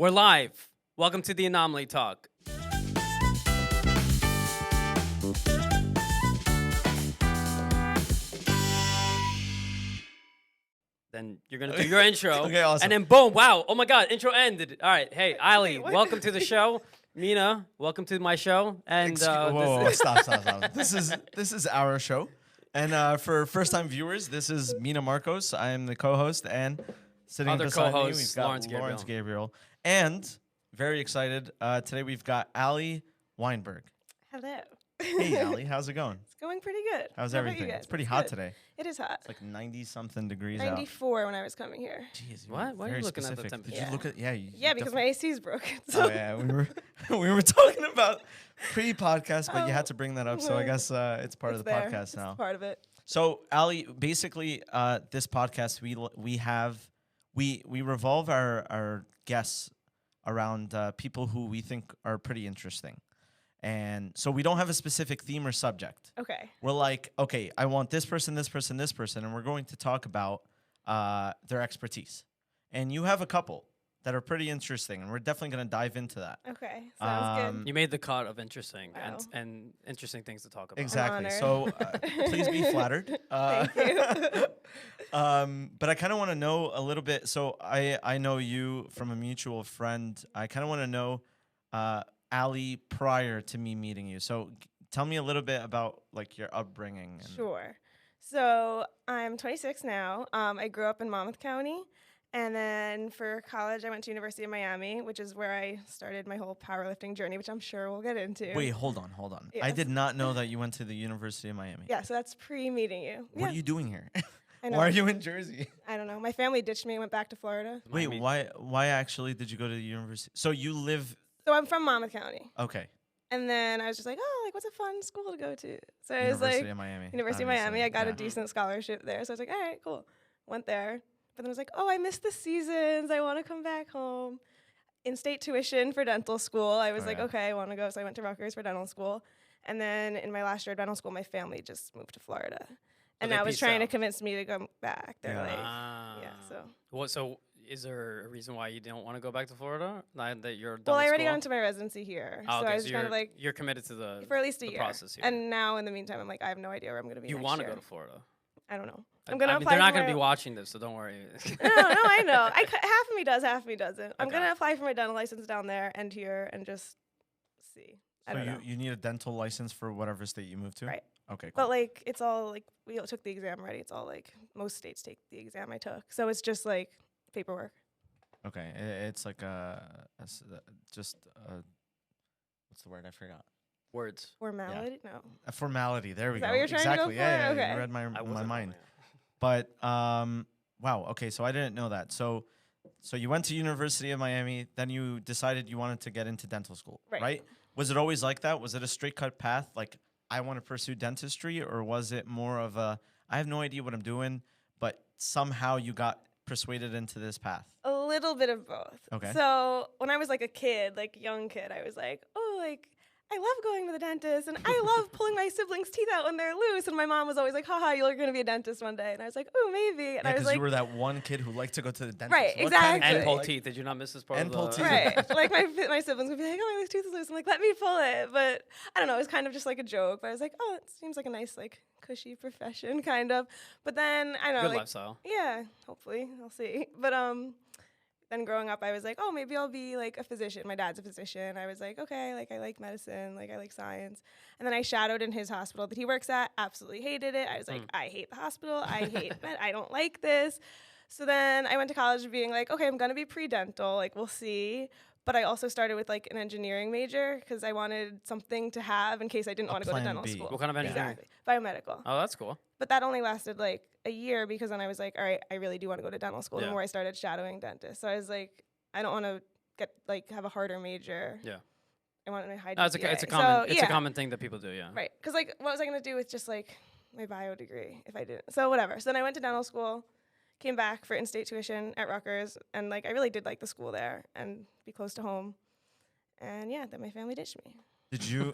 We're live. Welcome to the Anomaly Talk. Then you're going to do your intro. Okay, awesome. And then boom, wow. Oh my God, intro ended. All right. Hey, Allie, welcome to the show. Mina, welcome to my show. And whoa, stop. This is our show. And for first-time viewers, this is Mina Morcos. I am the co-host, and sitting Other beside me, co-host, we've got Lawrence Gabriel. And very excited, today we've got Allie Weinberg. Hello. Hey, Allie, how's it going? It's going pretty good. How's How about everything? you guys? It's pretty It's hot good. today. It is hot. It's like 90-something degrees out. 94 when I was coming here. Jeez, What? Why are you very looking at the specific. temperature? Did you look at? Yeah, Yeah, because my AC is broken. So Oh yeah, we were talking about pre-podcast, but you had to bring that up, so I guess it's part of the there. podcast It's now. part of it. So, Ali, basically, this podcast we revolve our guests around people who we think are pretty interesting, and so we don't have a specific theme or subject. Okay. We're like, okay, I want this person, this person, this person, and we're going to talk about their expertise. And you have a couple that are pretty interesting, and we're definitely going to dive into that. Okay. Sounds good. You made the cut of interesting Wow. and interesting things to talk about. Exactly. honored. So please be flattered. Thank you. But I kind of want to know a little bit. So I know you from a mutual friend. I kind of want to know Allie prior to me meeting you. So tell me a little bit about like your upbringing. And Sure. So I'm 26 now. I grew up in Monmouth County. And then for college, I went to University of Miami, which is where I started my whole powerlifting journey, which I'm sure we'll get into. Wait, hold on. I Yes. did not know that you went to the University of Miami. Yeah, so that's pre-meeting you. What are you doing here? I know. Why are you in Jersey? I don't know. My family ditched me and went back to Florida. Wait, Miami. why actually did you go to the university? So you live So I'm from Monmouth County. okay. And then I was just like, oh, like, what's a fun school to go to? So I was University like, of Miami. University of obviously. Miami. I got Yeah. a decent scholarship there. So I was like, all right, cool. Went there. But then I was like, oh, I missed the seasons. I want to come back home. In-state tuition for dental school. I was Oh, like, yeah. okay, I want to go. So I went to Rutgers for dental school. And then in my last year of dental school, my family just moved to Florida. And they that was peaced trying to out. convince me to go back. They're Yeah. like, Ah. yeah, so. What? So is there a reason why you don't want to go back to Florida? Like that you're done Well, with I already school? got into my residency here. Oh, So okay, I was kind of like, you're committed to the for at least a the year. process here. And now in the meantime, I'm like, I have no idea where I'm going to be you next want to year. go to Florida. I don't know. I'm going to apply They're not for going to my- be watching this, so don't worry. no, I know. Half of me does, half of me doesn't. I'm Okay. gonna apply for my dental license down there and here and just see. I So don't know. you need a dental license for whatever state you move to? Right. Okay, cool. But like, it's all like we all took the exam already. It's all like most states take the exam I took, so it's just like paperwork. Okay, it's like just what's the word? I forgot. Words. Formality? No. A formality. There we Is go. that what you're trying to go exactly. for? Yeah, Okay. you read my I wasn't mind. knowing But wow. Okay, so I didn't know that. So you went to University of Miami, then you decided you wanted to get into dental school, Right. right? Was it always like that? Was it a straight cut path? Like I want to pursue dentistry, or was it more of a I have no idea what I'm doing, but somehow you got persuaded into this path? A little bit of both. Okay. So when I was like a kid, like young kid, I was like, oh, like I love going to the dentist and I love pulling my siblings' teeth out when they're loose. And my mom was always like, haha, you're going to be a dentist one day. And I was like, oh, maybe. And Yeah, I was because like, you were that one kid who liked to go to the dentist. Right, What kind of exactly. And kid? pull Like- teeth. Did you not miss this part And of pull the teeth. right. Like my siblings would be like, oh, my tooth is loose. I'm like, let me pull it. But I don't know. It was kind of just like a joke. But I was like, oh, it seems like a nice, like cushy profession kind of. But then I don't know, Good like, lifestyle. yeah, hopefully I'll see. But then growing up, I was like, oh, maybe I'll be like a physician. My dad's a physician. I was like, okay, like I like medicine, like I like science. And then I shadowed in his hospital that he works at. Absolutely hated it. I was like, I hate the hospital. I hate med. I don't like this. So then I went to college being like, okay, I'm gonna be pre-dental. Like we'll see. But I also started with like an engineering major because I wanted something to have in case I didn't want to go to plan dental B. school. What kind of engineering? Exactly. Biomedical. Oh, that's cool. But that only lasted like a year because then I was like, all right, I really do want to go to dental school. Yeah. The more I started shadowing dentists. So I was like, I don't want to get like have a harder major. Yeah. I want a high No, it's GPA. a common So, it's a yeah. common thing that people do. Yeah. Right. Because like what was I going to do with just like my bio degree if I didn't? So whatever. So then I went to dental school, came back for in-state tuition at Rutgers. And like I really did like the school there and be close to home. And yeah, then my family ditched me. Did you?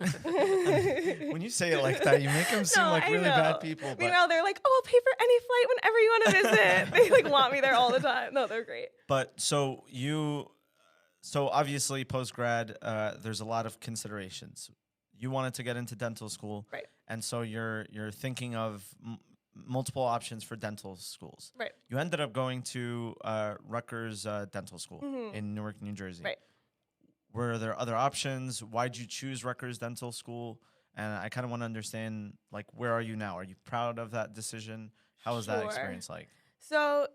When you say it like that, you make them seem No, like I really know. bad people. But, Meanwhile, they're like, oh, I'll pay for any flight whenever you want to visit. They like want me there all the time. No, they're great. but so you, So obviously, post grad, there's a lot of considerations. You wanted to get into dental school, Right. and so you're thinking of multiple options for dental schools. Right. You ended up going to Rutgers Dental School in Newark, New Jersey. Right. Were there other options? Why'd you choose Rutgers Dental School? And I kind of want to understand, like, where are you now? Are you proud of that decision? How was that Sure. experience like? So,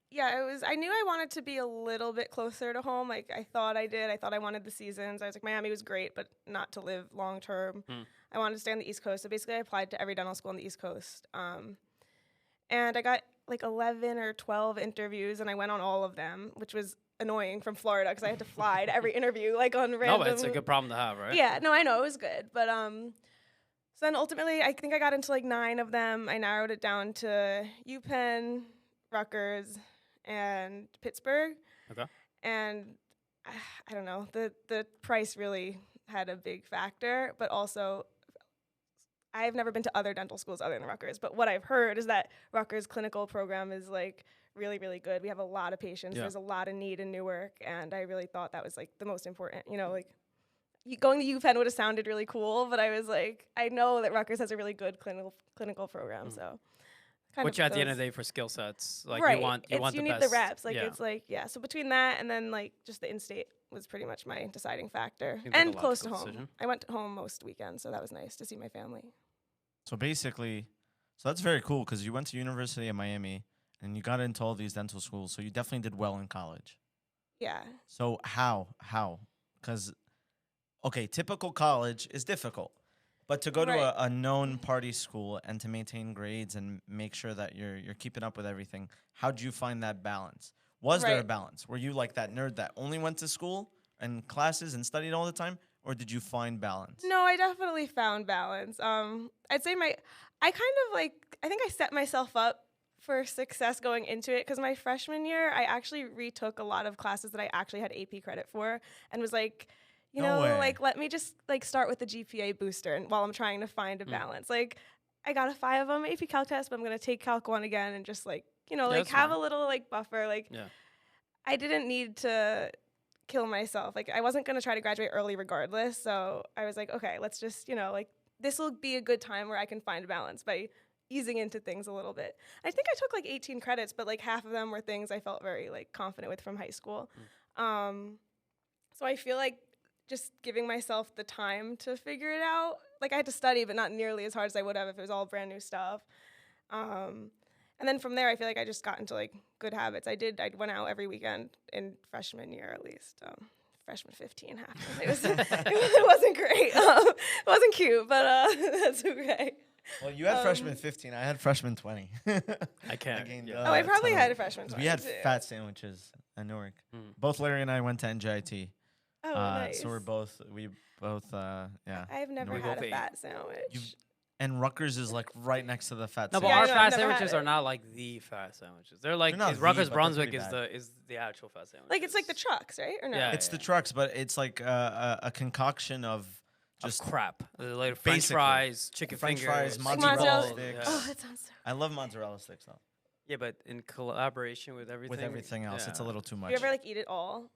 yeah, it was. I knew I wanted to be a little bit closer to home. Like I thought I did. I thought I wanted the seasons. I was like, Miami was great, but not to live long term. I wanted to stay on the East Coast. So basically, I applied to every dental school on the East Coast. And I got like 11 or 12 interviews, and I went on all of them, which was annoying from Florida because I had to fly to every interview, like on random. No, but it's a good problem to have, right? Yeah, no, I know, it was good. But so then ultimately, I think I got into like 9 of them. I narrowed it down to UPenn, Rutgers, and Pittsburgh. Okay. And I don't know, the price really had a big factor, but also I've never been to other dental schools other than Rutgers, but what I've heard is that Rutgers clinical program is like really, really good. We have a lot of patients. Yeah. There's a lot of need in Newark, and I really thought that was like the most important. You know, like going to UPenn would have sounded really cool, but I was like, I know that Rutgers has a really good clinical program, so. Which at the end of the day for skill sets, like right. you want the you need best. the reps. Like yeah. it's like, yeah. So between that and then like just the in-state was pretty much my deciding factor. Seems like a And close to logical home. decision. I went home most weekends, so that was nice to see my family. So basically, so that's very cool because you went to University of Miami and you got into all these dental schools. So you definitely did well in college. Yeah. So how? Because, okay, typical college is difficult. But to go to Right. a known party school and to maintain grades and make sure that you're keeping up with everything, how'd you find that balance? Was there a Right. balance? Were you like that nerd that only went to school and classes and studied all the time? Or did you find balance? No, I definitely found balance. I'd say I think I set myself up for success going into it because my freshman year, I actually retook a lot of classes that I actually had AP credit for and was like, No way. like, let me just like start with the GPA booster and while I'm trying to find a balance. Like, I got a 5 on my AP Calc test, but I'm going to take Calc 1 again and just like, like that's have fine. a little like buffer. Like, Yeah. I didn't need to kill myself. Like, I wasn't going to try to graduate early regardless. So I was like, okay, let's just, like, this will be a good time where I can find a balance by easing into things a little bit. I think I took like 18 credits, but like half of them were things I felt very like confident with from high school. So I feel like just giving myself the time to figure it out. Like I had to study, but not nearly as hard as I would have if it was all brand new stuff. And then from there, I feel like I just got into like good habits. I went out every weekend in freshman year at least. Freshman 15 happened. It wasn't great. It wasn't cute, but that's okay. Well, you had freshman 15. I had freshman 20. I can't. gained, yeah. I probably ton had of- a freshman. We had 20 too. fat sandwiches at Newark. Both Larry and I went to NJIT. Oh, nice. So we both, yeah. I've never We had both a ate. fat sandwich. And Rutgers is like right next to the fat No, but Yeah, our I know, fat I've never had sandwiches it. are not like the fat sandwiches. They're like They're not the, Rutgers but they're Brunswick pretty bad. is the actual fat sandwich. Like it's like the trucks, right? Or no? Yeah. It's the trucks, but it's like a concoction of Just just crap. Like French basically. fries, chicken French fingers, fries, Like mozzarella mozzarella sticks. Oh, that sounds so. I love mozzarella sticks though. Yeah, but in collaboration with everything. With everything else, it's a yeah. little too much. You ever like eat it all?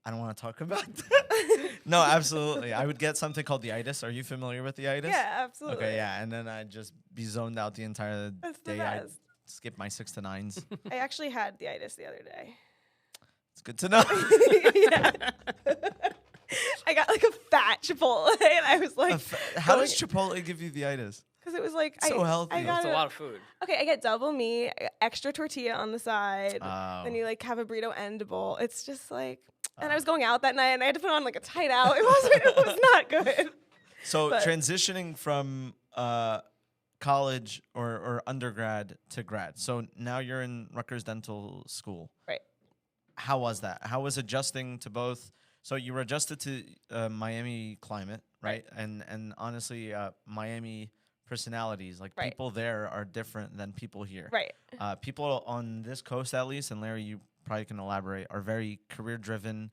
I don't want to talk about that. No, absolutely. I would get something called the itis. Are you familiar with the itis? Yeah, absolutely. Okay, yeah, and then I'd just be zoned out the entire That's the day. I'd best. skip my 6 to 9s. I actually had the itis the other day. It's good to know. Yeah. I got like a fat Chipotle, and I was like, How does Chipotle give you the itis? because it was like So healthy. I It's got It's a lot of food. Okay, I get double meat, extra tortilla on the side. Oh. Then you like have a burrito and a bowl. It's just like, and I was going out that night, and I had to put on like a tight out. It was not good. So But- transitioning from college or undergrad to grad. So now you're in Rutgers Dental School. Right. How was that? How was adjusting to both? So you were adjusted to Miami climate, right? And honestly, Miami personalities, like Right. people there are different than people here. Right. People on this coast, at least, and Larry, you probably can elaborate, are very career driven.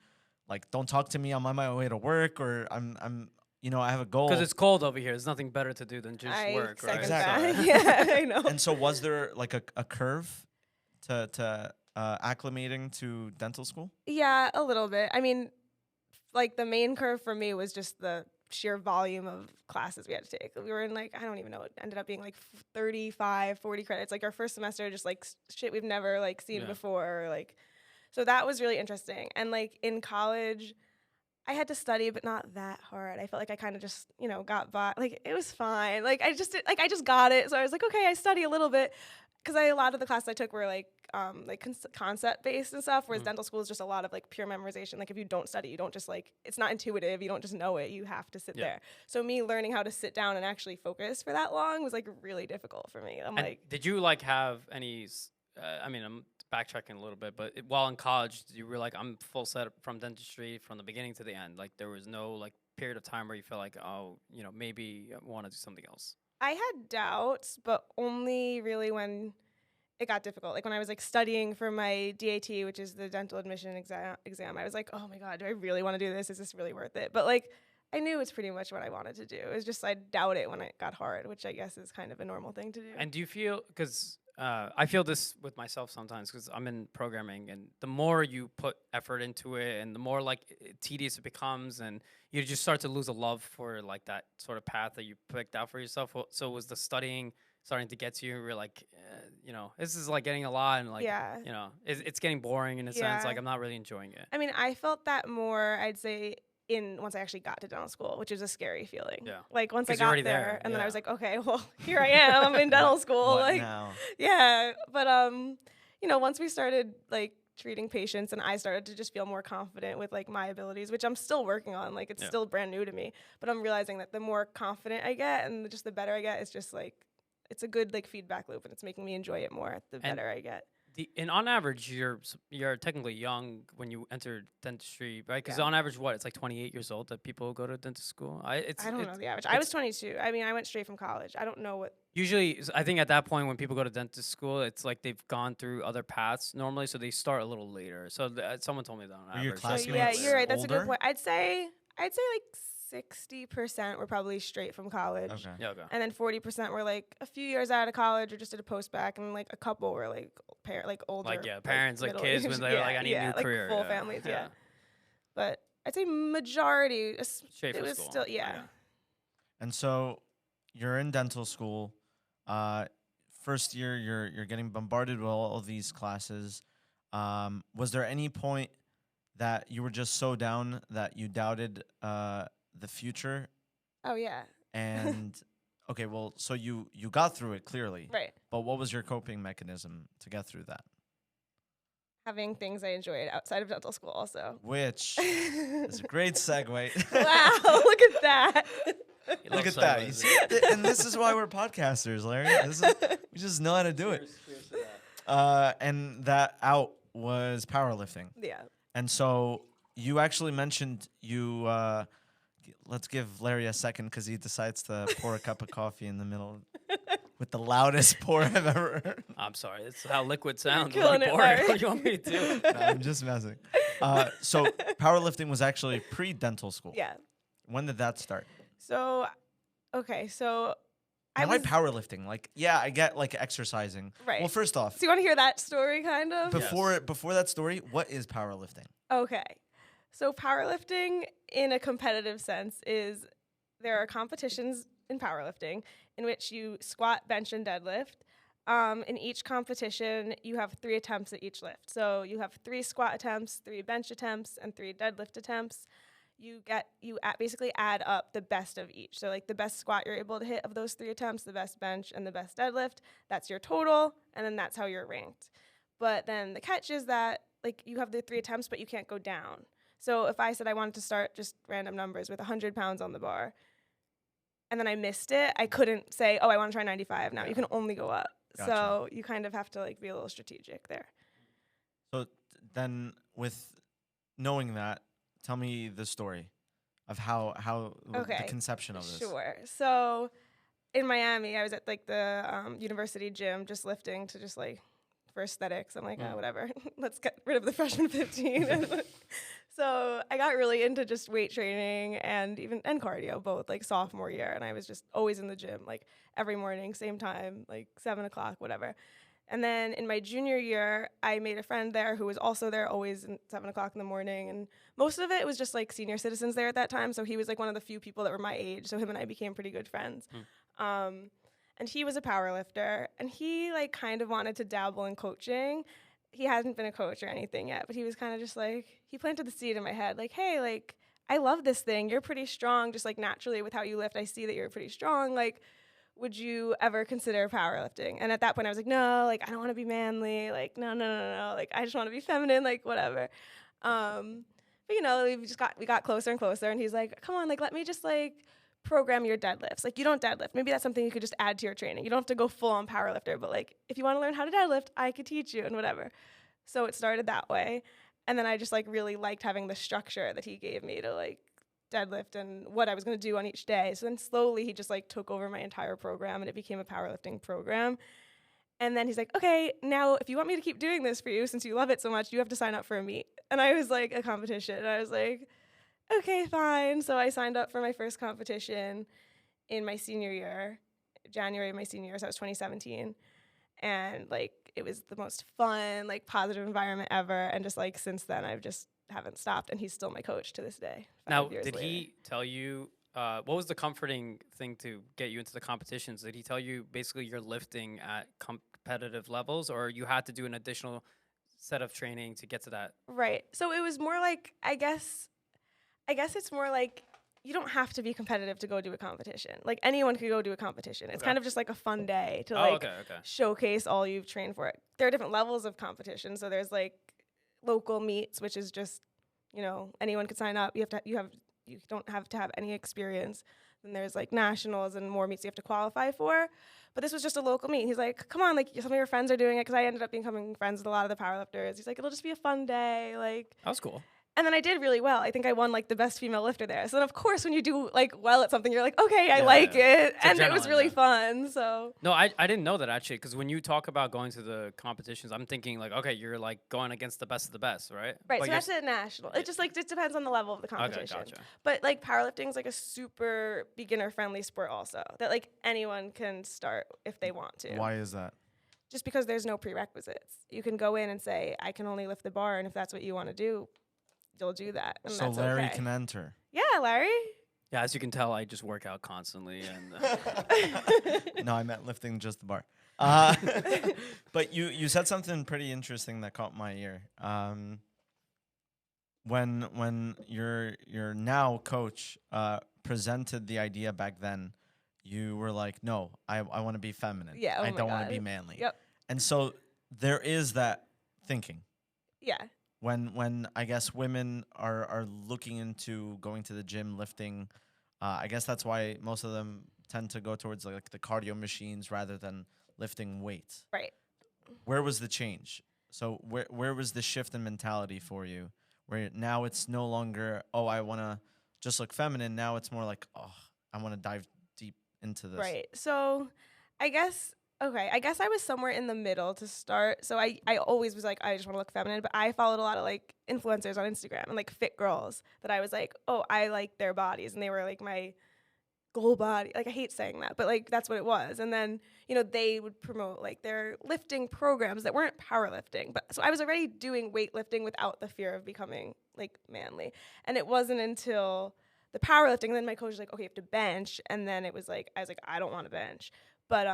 Like, don't talk to me. I'm on my way to work, or I'm I have a goal. Because it's cold over here. There's nothing better to do than just I work, right? second Exactly. that. Yeah, I know. And so, was there like a curve to acclimating to dental school? Yeah, a little bit. I mean, like the main curve for me was just the sheer volume of classes we had to take. We were in like, I don't even know, it ended up being like 35, 40 credits. Like our first semester, just like shit we've never like seen before. Like, so that was really interesting. And like in college, I had to study, but not that hard. I felt like I kind of just, you know, got by. Like it was fine. Like I just got it. So I was like, okay, I study a little bit, because a lot of the classes I took were like concept based and stuff. Whereas dental school is just a lot of like pure memorization. Like if you don't study, you don't just like, it's not intuitive. You don't just know it. You have to sit there. So me learning how to sit down and actually focus for that long was like really difficult for me. I'm And like, did you like have any? I mean, I'm backtracking a little bit, but while in college, you were like, I'm full set from dentistry from the beginning to the end. Like there was no like period of time where you felt like, oh, you know, maybe I want to do something else. I had doubts, but only really when it got difficult. Like when I was like studying for my DAT, which is the dental admission exam, I was like, oh my God, do I really want to do this? Is this really worth it? But like, I knew it's pretty much what I wanted to do. It was just I doubt it when it got hard, which I guess is kind of a normal thing to do. And do you feel, because I feel this with myself sometimes because I'm in programming, and the more you put effort into it and the more like tedious it becomes, and you just start to lose a love for like that sort of path that you picked out for yourself. So was the studying starting to get to you? We're like, you know, this is like getting a lot, and like, you know, it's getting boring in a sense. Like I'm not really enjoying it. I mean, I felt that more, I'd say, once I actually got to dental school, which was a scary feeling. Yeah. Like once I 'Cause you're got already there, there, and then I was like, okay, well, here I am. I'm in dental school. What like, now? yeah. But you know, once we started like treating patients, and I started to just feel more confident with like my abilities, which I'm still working on. Like it's still brand new to me, but I'm realizing that the more confident I get, and just the better I get, it's just like it's a good like feedback loop, and it's making me enjoy it more the better I get. And on average, you're technically young when you enter dentistry, right? Because on average, what, it's like 28 years old that people go to dental school. I don't know the average. I was 22. I mean, I went straight from college. I don't know what. Usually, I think at that point when people go to dentist school, it's like they've gone through other paths normally, so they start a little later. So someone told me that on Were your average. classmates Yeah, you're right. That's a good older? point. I'd say like 60% were probably straight from college. Okay. Yeah, okay. And then 40% were like a few years out of college or just did a post back, and like a couple were like older, Like parents, like kids, when they're like, I need a new career. Full families, But I'd say majority Straight it from was school. still And so you're in dental school. First year, you're getting bombarded with all of these classes. Was there any point that you were just so down that you doubted the future? Oh yeah. And okay, well, so you got through it clearly, Right. but what was your coping mechanism to get through that? Having things I enjoyed outside of dental school also. Which is a great segue. Wow, look at that. Look at that. You see? And this is why we're podcasters, Larry. We just know how to do it. And that out was powerlifting. Yeah. And so you actually mentioned you. Let's give Larry a second because he decides to pour a cup of coffee in the middle with the loudest pour I've ever heard. I'm sorry. That's how liquid sounds. killing When I it, pour it. Larry. What do you want me to do? No, I'm just messing. So powerlifting was actually pre-dental school. Yeah. When did that start? So, okay, so And why powerlifting? Like, yeah, I get like exercising. Right. Well, first off, So you want to hear that story, kind of? before that story, what is powerlifting? Okay. So powerlifting in a competitive sense is there are competitions in powerlifting in which you squat, bench, and deadlift. In each competition, you have 3 attempts at each lift. So you have 3 squat attempts, 3 bench attempts, and 3 deadlift attempts. Basically add up the best of each. So like the best squat you're able to hit of those 3 attempts, the best bench, and the best deadlift, that's your total, and then that's how you're ranked. But then the catch is that like you have the 3 attempts, but you can't go down. So if I said I wanted to start just random numbers with 100 pounds on the bar, and then I missed it, I couldn't say, oh, I want to try 95 now. You can only go up. Gotcha. So you kind of have to like be a little strategic there. So then, with knowing that, tell me the story of how the conception of this. Sure. So in Miami, I was at like the university gym just lifting to just like for aesthetics. I'm like, oh, whatever. Let's get rid of the freshman 15. So I got really into just weight training and cardio, both like sophomore year. And I was just always in the gym, like every morning, same time, like 7 o'clock, whatever. And then in my junior year, I made a friend there who was also there always at 7 o'clock in the morning. And most of it was just like senior citizens there at that time. So he was like one of the few people that were my age. So him and I became pretty good friends. And he was a power lifter, and he like kind of wanted to dabble in coaching. He hasn't been a coach or anything yet, but he was kind of just like, he planted the seed in my head, like, hey, like, I love this thing. You're pretty strong, just like naturally with how you lift. I see that you're pretty strong. Like, would you ever consider powerlifting? And at that point I was like, no, like, I don't want to be manly. Like, no. Like, I just want to be feminine, like, whatever. But you know, we got closer and closer, and he's like, come on, like, let me just like program your deadlifts. Like, you don't deadlift. Maybe that's something you could just add to your training. You don't have to go full on powerlifter, but like, if you want to learn how to deadlift, I could teach you and whatever. So it started that way. And then I just like really liked having the structure that he gave me to like deadlift and what I was going to do on each day. So then slowly he just like took over my entire program, and it became a powerlifting program. And then he's like, okay, now if you want me to keep doing this for you, since you love it so much, you have to sign up for a meet. And I was like, a competition. And I was like, okay, fine. So I signed up for my first competition in my senior year, January of my senior year. So that was 2017. And like, it was the most fun, like, positive environment ever. And just like, since then, I've just haven't stopped. And he's still my coach to this day. Now, did he tell you, what was the comforting thing to get you into the competitions? Did he tell you basically you're lifting at competitive levels, or you had to do an additional set of training to get to that? Right. So it was more like, I guess it's more like, you don't have to be competitive to go do a competition. Like, anyone could go do a competition. It's kind of just like a fun day to showcase all you've trained for it. There are different levels of competition. So there's like local meets, which is just, you know, anyone could sign up. You don't have to have any experience. Then there's like nationals and more meets you have to qualify for. But this was just a local meet. He's like, come on, like, some of your friends are doing it, because I ended up becoming friends with a lot of the powerlifters. He's like, it'll just be a fun day. Like, that was cool. And then I did really well. I think I won like the best female lifter there. So then, of course, when you do like well at something, you're like, okay, I like it. And it was really fun. So no, I didn't know that actually, because when you talk about going to the competitions, I'm thinking like, okay, you're like going against the best of the best, right? Right. But so that's at national. It just like just depends on the level of the competition. Okay, gotcha. But like, powerlifting is like a super beginner friendly sport also, that like anyone can start if they want to. Why is that? Just because there's no prerequisites. You can go in and say, I can only lift the bar, and if that's what you want to do, you'll do that. And so that's Larry okay. can enter. Yeah, Larry. Yeah, as you can tell, I just work out constantly. And No, I meant lifting just the bar. But you said something pretty interesting that caught my ear. When your now coach presented the idea back then, you were like, no, I want to be feminine. Yeah, I don't want to be manly. Yep. And so there is that thinking. Yeah. When I guess women are looking into going to the gym, lifting, I guess that's why most of them tend to go towards like the cardio machines rather than lifting weights. Right. Where was the change? So where was the shift in mentality for you? Where now it's no longer, oh, I want to just look feminine. Now it's more like, oh, I want to dive deep into this. Right. So I guess I was somewhere in the middle to start. So I always was like, I just want to look feminine, but I followed a lot of like influencers on Instagram and like fit girls that I was like, oh, I like their bodies, and they were like my goal body. Like, I hate saying that, but like that's what it was. And then, you know, they would promote like their lifting programs that weren't powerlifting. But so I was already doing weightlifting without the fear of becoming like manly. And it wasn't until the powerlifting, and then my coach was like, okay, you have to bench. And then it was like, I was like, I don't want to bench. But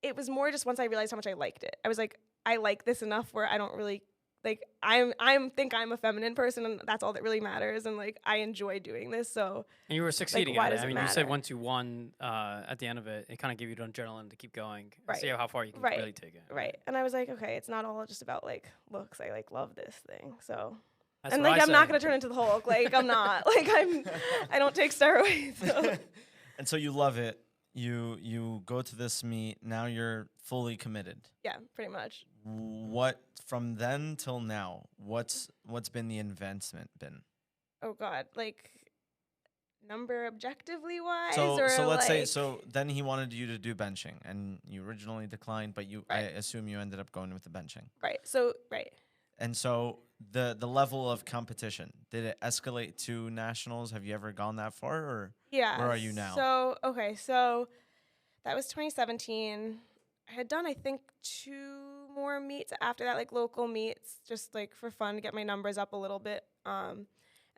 it was more just once I realized how much I liked it. I was like, I like this enough where I don't really like, I'm a feminine person, and that's all that really matters. And like, I enjoy doing this. So, and you were succeeding like, at it. I mean, matter? You said once you won, at the end of it, it kind of gave you the adrenaline to keep going. Right. See how far you can really take it. Right. And I was like, okay, it's not all just about like looks. I like love this thing. So. That's and like, I'm not gonna turn into the Hulk. Like, I'm not. Like, I don't take steroids. So. And so you love it. You go to this meet. Now you're fully committed. Yeah, pretty much. What from then till now? What's been the advancement been? Oh God, like number objectively wise. So or let's like say then he wanted you to do benching, and you originally declined, but I assume you ended up going with the benching. Right. So right. And so the level of competition, did it escalate to nationals? Have you ever gone that far, or yeah? where are you now? So that was 2017. I had done, I think, 2 more meets after that, like local meets, just like for fun to get my numbers up a little bit. And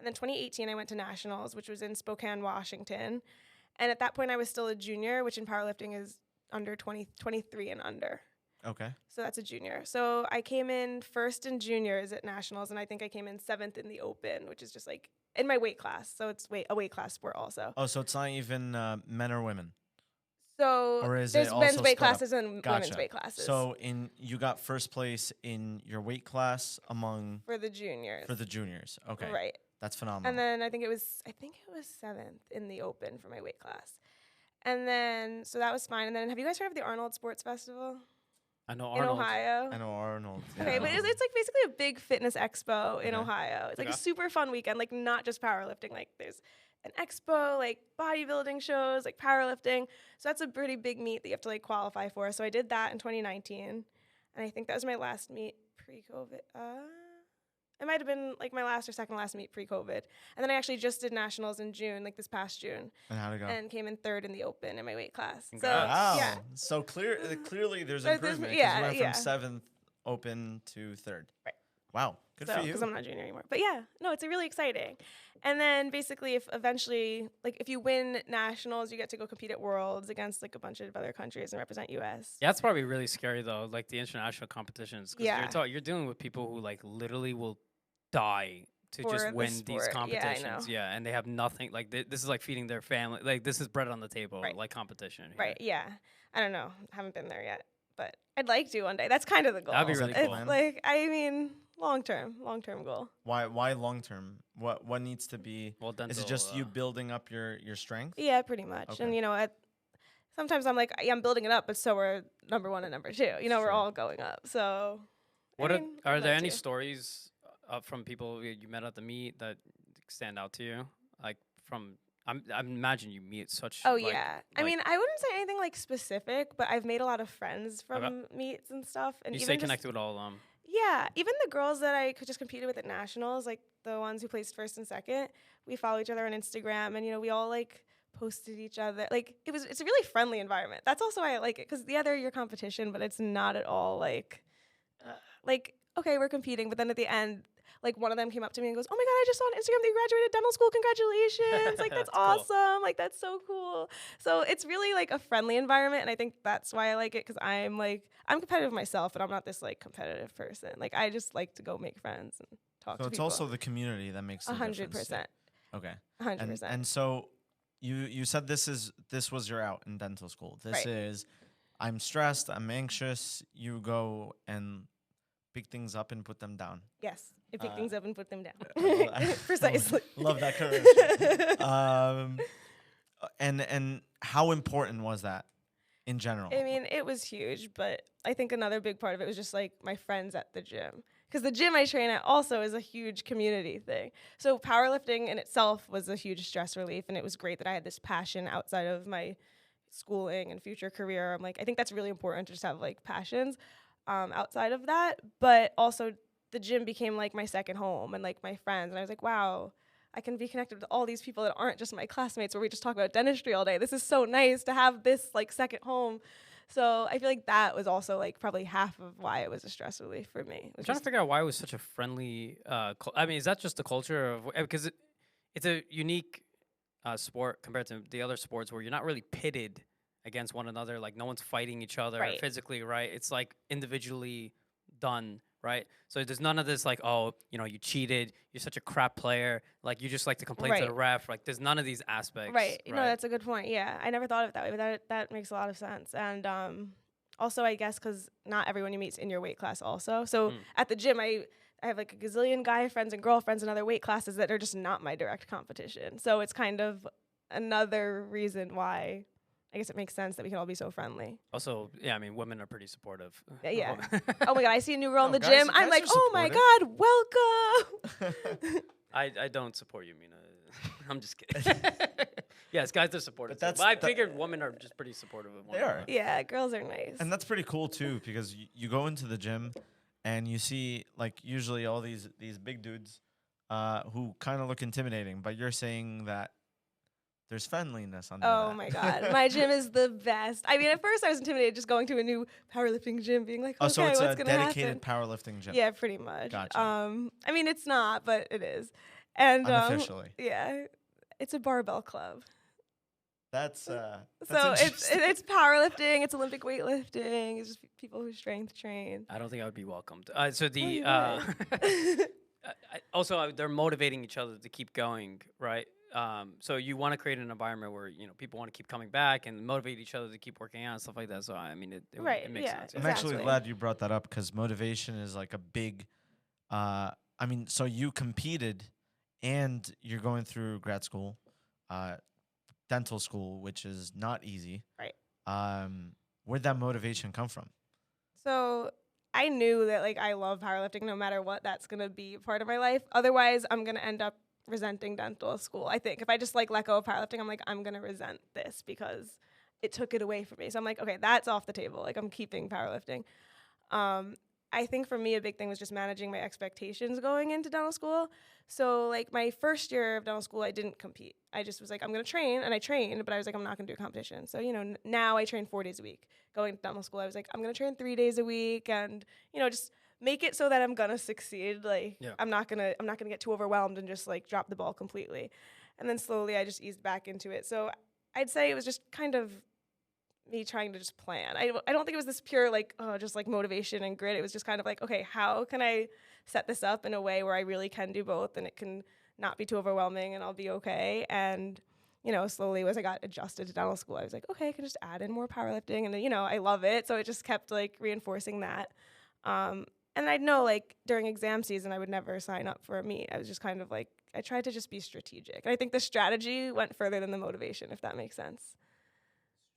then 2018, I went to nationals, which was in Spokane, Washington. And at that point, I was still a junior, which in powerlifting is under 23 and under. Okay. So that's a junior. So I came in first in juniors at nationals, and I think I came in 7th in the open, which is just like in my weight class. So it's a weight class sport also. Oh, so it's not even men or women. So Or is there's it also men's weight split up? classes and Gotcha. women's weight classes. So you got first place in your weight class for the juniors. for the juniors. Okay. Right. That's phenomenal. And then I think it was 7th in the open for my weight class. And then so that was fine. And then have you guys heard of the Arnold Sports Festival I know in Arnold. Ohio? I know Arnold. Okay, but it's like basically a big fitness expo in Okay. Ohio. It's like a Okay. super fun weekend, like not just powerlifting. Like there's an expo, like bodybuilding shows, like powerlifting. So that's a pretty big meet that you have to like qualify for. So I did that in 2019, and I think that was my last meet pre-COVID. It might have been like my last or second last meet pre-COVID. And then I actually just did nationals in June, like this past June, And how'd it go? and came in 3rd in the open in my weight class. So Congrats. Wow. yeah, So clearly there's So there's- improvement. 'Cause yeah, you went yeah. from 7th open to 3rd. Right. Wow. Good for you. Because I'm not junior anymore. But yeah, no, it's really exciting. And then basically, if eventually, like, if you win nationals, you get to go compete at Worlds against like a bunch of other countries and represent U.S. Yeah, that's probably really scary though. Like the international competitions. 'Cause Yeah. you're dealing with people who like literally will die to For just the win these sport. Yeah, I competitions. know. Yeah, and they have nothing. Like this is like feeding their family. Like this is bread on the table. Right. Like competition. here. Right? Yeah. I don't know. Haven't been there yet, but I'd like to one day. That's kind of the goal. That'd be Is that really the It's cool. plan? like, I mean, long term goal. Why long term? What needs to be? Well, dental, Is it just you building up your strength? Yeah, pretty much. Okay. And you know, sometimes I'm like, yeah, I'm building it up, but so we're number 1 and number 2. You know, Sure. we're all going up. So, What I mean, are I'd there love any to. stories from people you met at the meet that stand out to you? Like from I imagine you meet such. Oh like- yeah. I like- mean, I wouldn't say anything like specific, but I've made a lot of friends from Okay. meets and stuff. And you even stay just- connected with all of them. Yeah, even the girls that I could just competed with at nationals, like the ones who placed 1st and 2nd, we follow each other on Instagram, and you know, we all like posted each other. Like it's a really friendly environment. That's also why I like it, because they're your competition, but it's not at all like okay, we're competing, but then at the end, like one of them came up to me and goes, "Oh my God, I just saw on Instagram that you graduated dental school. Congratulations! Like that's That's cool. awesome. Like that's so cool." So it's really like a friendly environment, and I think that's why I like it, because I'm competitive myself, but I'm not this like competitive person. Like I just like to go make friends and talk So to it's people. also the community that makes the 100%, difference. Okay. 100%. And so you said this was your out in dental school. This Right. is I'm stressed, I'm anxious. You go and pick things up and put them down. Yes, I pick things up and put them down. I Precisely. Love that correction. And how important was that in general? I mean, it was huge, but I think another big part of it was just like my friends at the gym. Because the gym I train at also is a huge community thing. So powerlifting in itself was a huge stress relief, and it was great that I had this passion outside of my schooling and future career. I'm like, I think that's really important to just have like passions outside of that. But also the gym became like my second home and like my friends. And I was like, wow, I can be connected with all these people that aren't just my classmates where we just talk about dentistry all day. This is so nice to have this like second home. So I feel like that was also like probably half of why it was a stress relief for me. I'm trying to figure out why it was such a friendly. I mean, is that just the culture of because it's a unique sport compared to the other sports where you're not really pitted against one another. Like no one's fighting each other Right. physically, right? It's like individually done, right? So there's none of this like, oh, you know, you cheated, you're such a crap player, like you just like to complain to Right. the ref. Like there's none of these aspects. Right. No, that's a good point. Yeah, I never thought of it that way, but that makes a lot of sense. And also, I guess because not everyone you meet's in your weight class also. So at the gym, I have like a gazillion guy friends and girlfriends in other weight classes that are just not my direct competition. So it's kind of another reason why I guess it makes sense that we can all be so friendly. Also, yeah, I mean, women are pretty supportive. Yeah. Oh my God, I see a new girl in No, the guys- gym. I'm guys like, are oh my God, welcome. I don't support you, Mina. I'm just kidding. Yes, guys are supportive. But But I figured women are just pretty supportive of one They are. another. Yeah, girls are nice. And that's pretty cool too, because you go into the gym and you see like usually all these big dudes who kind of look intimidating, but you're saying that there's friendliness under Oh that. my God. My gym is the best. I mean, at first I was intimidated just going to a new powerlifting gym, being like, Oh, okay, so it's what's a going to happen? dedicated powerlifting gym. Yeah, pretty much. Gotcha. I mean, it's not, but it is. And Unofficially. yeah, it's a barbell club. That's So interesting. it's powerlifting, it's Olympic weightlifting, it's just people who strength train. I don't think I would be welcomed. So the you also they're motivating each other to keep going, right? So you want to create an environment where people want to keep coming back and motivate each other to keep working out and stuff like that. So I mean, it makes sense. I'm actually glad you brought that up because motivation is like a big. I mean, so you competed, and you're going through grad school, dental school, which is not easy. Right. Where'd that motivation come from? So I knew that like I love powerlifting no matter what, that's gonna be a part of my life. Otherwise, I'm gonna end up resenting dental school. I think if I just like let go of powerlifting, I'm like, I'm gonna resent this because it took it away from me. So I'm like, okay, that's off the table. Like I'm keeping powerlifting. I think for me a big thing was just managing my expectations going into dental school. So like my first year of dental school, I didn't compete. I just was like, I'm gonna train, and I trained, but I was like, I'm not gonna do a competition. So now I train 4 days a week. Going to dental school, I was like, I'm gonna train 3 days a week, and just make it so that I'm gonna succeed. Like I'm not gonna get too overwhelmed and just like drop the ball completely. And then slowly I just eased back into it. So I'd say it was just kind of me trying to just plan. I don't think it was this pure just like motivation and grit. It was just kind of like, okay, how can I set this up in a way where I really can do both and it can not be too overwhelming and I'll be okay. And slowly as I got adjusted to dental school, I was like, okay, I can just add in more powerlifting, and I love it. So it just kept like reinforcing that. And I'd know like during exam season I would never sign up for a meet. I was just kind of like, I tried to just be strategic. And I think the strategy went further than the motivation, if that makes sense.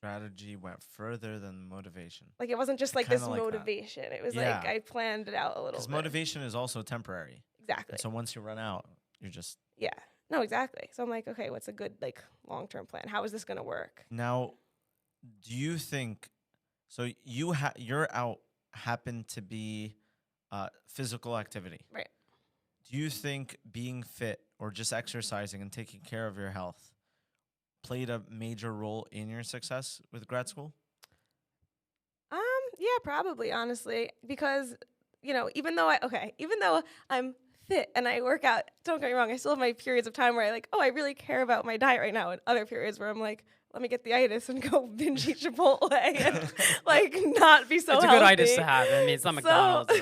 Strategy went further than motivation. Like it wasn't just like this like motivation. It was Yeah. like I planned it out a little bit. Because motivation is also temporary. Exactly. And so once you run out, you're just Yeah. No, exactly. So I'm like, okay, what's a good like long-term plan? How is this going to work? Now, do you think so? Your out happened to be physical activity, Right. Do you think being fit or just exercising and taking care of your health played a major role in your success with grad school? Yeah, probably, honestly, because even though I'm fit and I work out, don't get me wrong, I still have my periods of time where I really care about my diet right now, and other periods where I'm like, let me get the itis and go binge eat Chipotle and not be so It's a healthy. good itis to have. I mean, it's not McDonald's.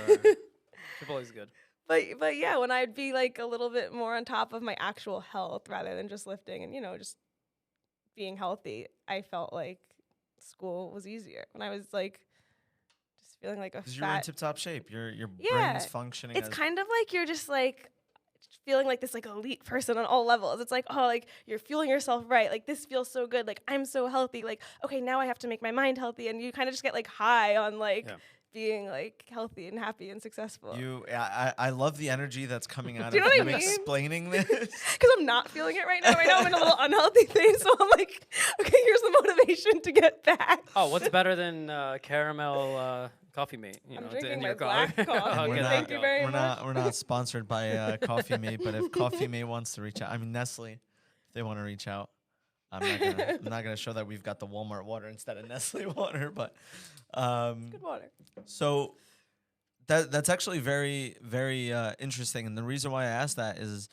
Chipotle's good. But yeah, when I'd be like a little bit more on top of my actual health rather than just lifting and just being healthy, I felt like school was easier. When I was like just feeling like a fat. You're in tip-top shape. Your Yeah, brain's functioning. It's kind of like you're just like feeling like this like elite person on all levels. It's like, oh, like you're fueling yourself right. Like this feels so good. Like I'm so healthy. Like, okay, now I have to make my mind healthy, and you kind of just get like high on like being like healthy and happy and successful. I love the energy that's coming out Do you of know you what I mean? explaining this. Because I'm not feeling it right now. Right now I'm in a little unhealthy phase, so I'm like, okay, here's the motivation to get back. Oh, what's better than caramel coffee mate? I'm drinking in my your black coffee. Okay, Thank you very much. We're not sponsored by Coffee Mate, but if Coffee Mate wants to reach out, I mean Nestle, if they want to reach out, I'm not gonna show that we've got the Walmart water instead of Nestle water, but Good water. So that's actually very, very interesting. And the reason why I asked that is,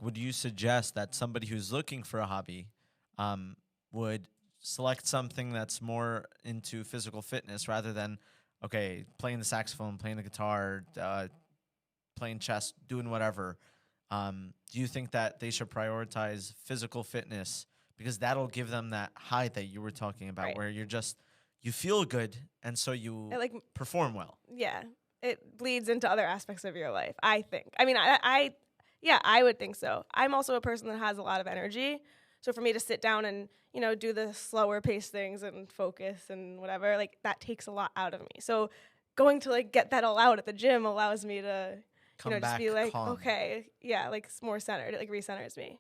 would you suggest that somebody who's looking for a hobby would select something that's more into physical fitness rather than, okay, playing the saxophone, playing the guitar, playing chess, doing whatever? Do you think that they should prioritize physical fitness because that'll give them that high that you were talking about, Right. where you feel good, and so you perform well? Yeah, it bleeds into other aspects of your life, I think. I mean, I would think so. I'm also a person that has a lot of energy. So for me to sit down and, do the slower paced things and focus and whatever, that takes a lot out of me. So going to get that all out at the gym allows me to, just be calm. okay, yeah, it's more centered. It recenters me.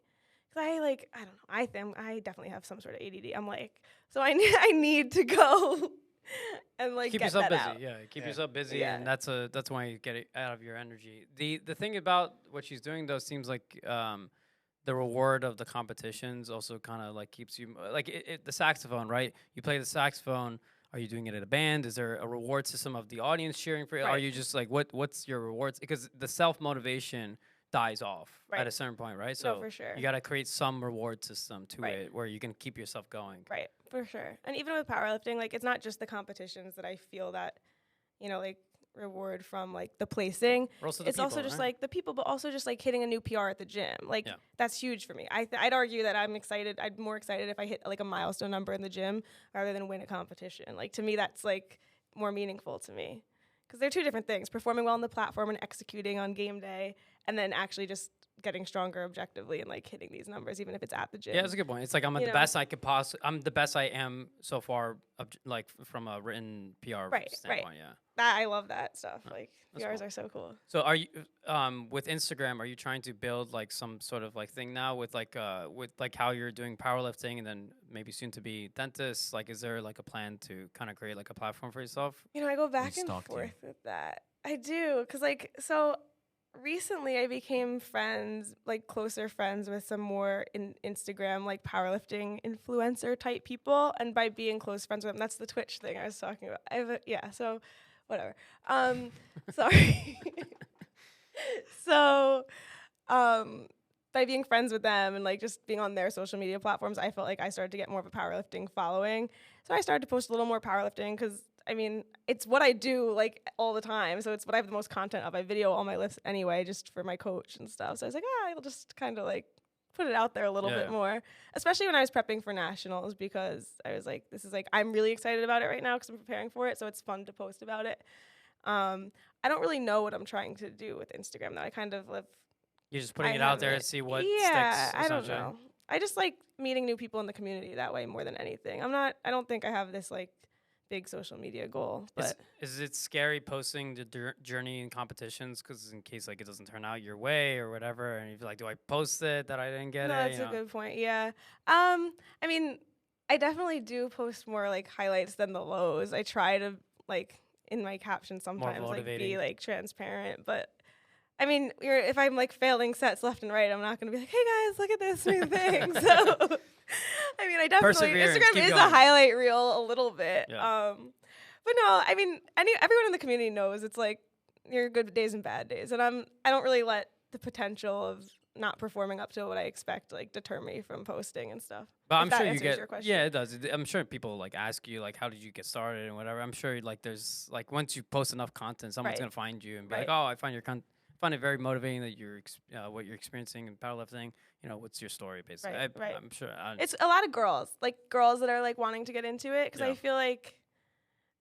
Cause I don't know. I think I definitely have some sort of ADD. I'm so I need to go and keep get yourself that busy. out. Yeah, keep yourself busy, Yeah. and that's why you get it out of your energy. The thing about what she's doing though seems like the reward of the competitions also kind of like keeps you like the saxophone, right? You play the saxophone. Are you doing it at a band? Is there a reward system of the audience cheering for you? Are Right. you just like what's your rewards? Because the self motivation dies off at Right. a certain point, right? No, So for sure. you got to create some reward system to Right. it where you can keep yourself going. Right, for sure. And even with powerlifting, like it's not just the competitions that I feel that, like reward from like the placing. Or also the It's people, also just right? like the people, but also just like hitting a new PR at the gym. Like Yeah. that's huge for me. I'd argue that I'm excited. I'd more excited if I hit like a milestone number in the gym rather than win a competition. Like to me, that's like more meaningful to me because they're two different things: performing well on the platform and executing on game day, and then actually just getting stronger objectively and like hitting these numbers, even if it's at the gym. Yeah, that's a good point. It's like I'm at You the know? best I could possibly. I'm the best I am so far, like from a written PR Right, standpoint. Yeah. I love that stuff. Like that's PRs cool. are so cool. So are you with Instagram? Are you trying to build like some sort of like thing now with like how you're doing powerlifting and then maybe soon to be dentists? Like, is there like a plan to kind of create like a platform for yourself? I go back and stalked you. forth with that. I do, cause like so. Recently, I became closer friends with some more Instagram, like powerlifting influencer type people. And by being close friends with them, that's the Twitch thing I was talking about. So whatever. Sorry. So, by being friends with them and like just being on their social media platforms, I felt like I started to get more of a powerlifting following. So I started to post a little more powerlifting because it's what I do like all the time. So it's what I have the most content of. I video all my lifts anyway, just for my coach and stuff. So I was like, I'll just kind of like put it out there a little bit more, especially when I was prepping for nationals, because I was like, this is like, I'm really excited about it right now because I'm preparing for it. So it's fun to post about it. I don't really know what I'm trying to do with Instagram though. I kind of live. You're just putting it out there to see what sticks. Yeah, I don't essentially. know. I just like meeting new people in the community that way more than anything. I don't think I have this like big social media goal. But is it scary posting the journey in competitions because in case like it doesn't turn out your way or whatever, and you're like, do I post it that I didn't get no, it? that's a good point. Yeah. I definitely do post more like highlights than the lows. I try to like in my captions sometimes like be like transparent, but if I'm like failing sets left and right, I'm not gonna be like, hey guys, look at this new thing. So I definitely Instagram is a highlight reel a little bit. Yeah. But no, everyone in the community knows it's like your good days and bad days, and I don't really let the potential of not performing up to what I expect like deter me from posting and stuff. But I'm sure you get your question. Yeah, it does. I'm sure people like ask you like how did you get started and whatever. I'm sure like there's like once you post enough content, someone's gonna find you and be like, oh, I find your content. Find it very motivating that you're what you're experiencing in powerlifting. What's your story basically? Right. I'm sure it's a lot of girls that are like wanting to get into it because I feel like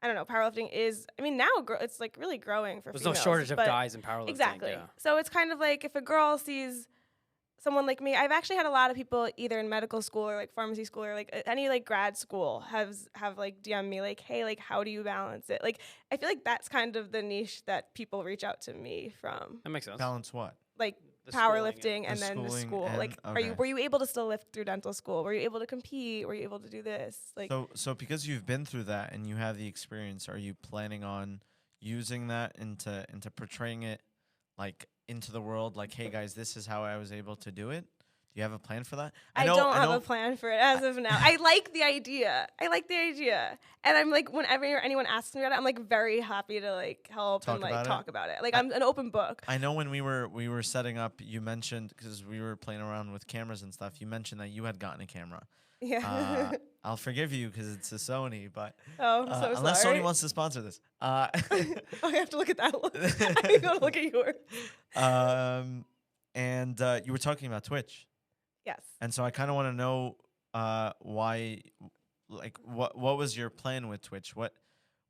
I don't know, powerlifting is now it's like really growing for there's females. No shortage of guys in powerlifting. Exactly. Yeah. So it's kind of like if a girl sees someone like me, I've actually had a lot of people either in medical school or like pharmacy school or like any like grad school have like DM me like, hey, like how do you balance it? Like I feel like that's kind of the niche that people reach out to me from. That makes sense. Balance what? Like The powerlifting and the then the schooling school. and- Like okay. were you able to still lift through dental school? Were you able to compete? Were you able to do this? Like So because you've been through that and you have the experience, are you planning on using that into portraying it like into the world? Like, hey guys, this is how I was able to do it. Do you have a plan for that? I don't have a plan for it as of now. I like the idea. And I'm like, whenever anyone asks me about it, I'm like very happy to like help and like talk about it. Like I'm an open book. I know when we were setting up, you mentioned, because we were playing around with cameras and stuff, you mentioned that you had gotten a camera. Yeah. I'll forgive you because it's a Sony, but I'm so unless sorry. Sony wants to sponsor this. I have to look at that one. I gotta look at yours. And you were talking about Twitch. Yes. And so I kind of want to know why, like, what was your plan with Twitch? What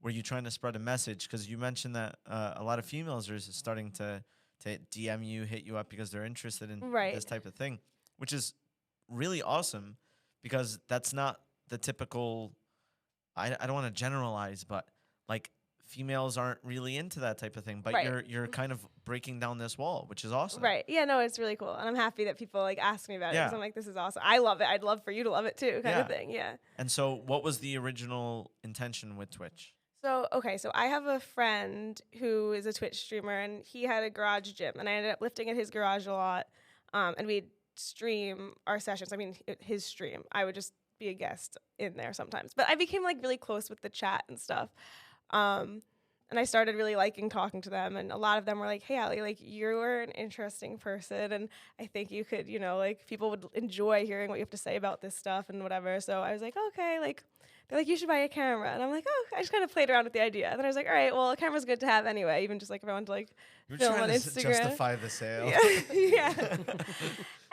were you trying to spread a message? Because you mentioned that a lot of females are starting to DM you, hit you up because they're interested in this type of thing, which is really awesome because that's not the typical. I don't want to generalize, but like females aren't really into that type of thing. But you're kind of breaking down this wall, which is awesome. Right. Yeah, no, it's really cool. And I'm happy that people like ask me about it because I'm like, this is awesome. I love it. I'd love for you to love it too, kind of thing. Yeah. And so what was the original intention with Twitch? So I have a friend who is a Twitch streamer and he had a garage gym and I ended up lifting at his garage a lot. And we'd stream our sessions. I mean, his stream. I would just be a guest in there sometimes. But I became like really close with the chat and stuff. And I started really liking talking to them. And a lot of them were like, hey, Allie, like you're an interesting person. And I think you could, you know, like people would enjoy hearing what you have to say about this stuff and whatever. So I was like, okay, like they're like, you should buy a camera. And I'm like, oh, I just kind of played around with the idea. And then I was like, all right, well, a camera's good to have anyway, even just like if I want to like film on Instagram. Justify the sale. Yeah. Yeah.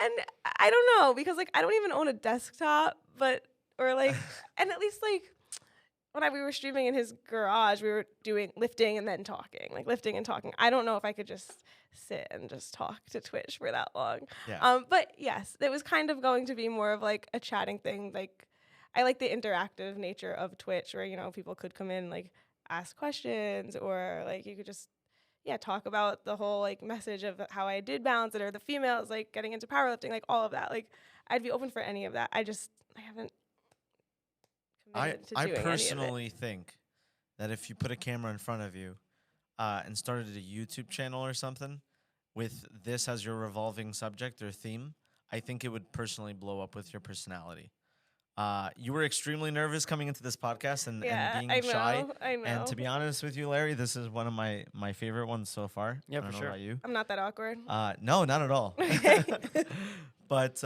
And I don't know, because like I don't even own a desktop, but, or like, and at least like, when we were streaming in his garage, we were doing lifting and then talking, like lifting and talking. I don't know if I could just sit and just talk to Twitch for that long. Yeah. But yes, it was kind of going to be more of like a chatting thing. Like I like the interactive nature of Twitch where, you know, people could come in, like ask questions or like you could just, talk about the whole like message of how I did balance it or the females like getting into powerlifting, like all of that. Like I'd be open for any of that. I haven't. I personally think that if you put a camera in front of you and started a YouTube channel or something with this as your revolving subject or theme, I think it would personally blow up with your personality. You were extremely nervous coming into this podcast and being shy. I know. And to be honest with you, Larry, this is one of my favorite ones so far. Yeah, I don't for know sure. about you. I'm not that awkward. No, not at all. But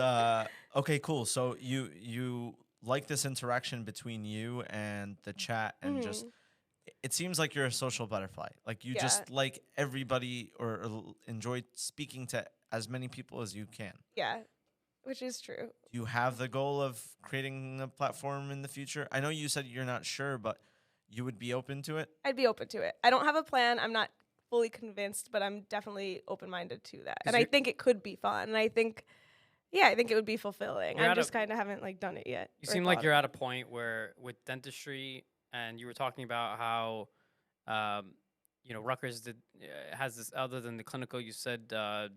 okay, cool. So you like this interaction between you and the chat and just it seems like you're a social butterfly. Like you just like everybody or enjoy speaking to as many people as you can. Yeah, which is true. Do you have the goal of creating a platform in the future? I know you said you're not sure, but you would be open to it? I'd be open to it. I don't have a plan. I'm not fully convinced, but I'm definitely open-minded to that. And I think it could be fun. And I think it would be fulfilling. I just kind of haven't like done it yet. You seem like you're at a point where with dentistry, and you were talking about how, Rutgers has this, other than the clinical, you said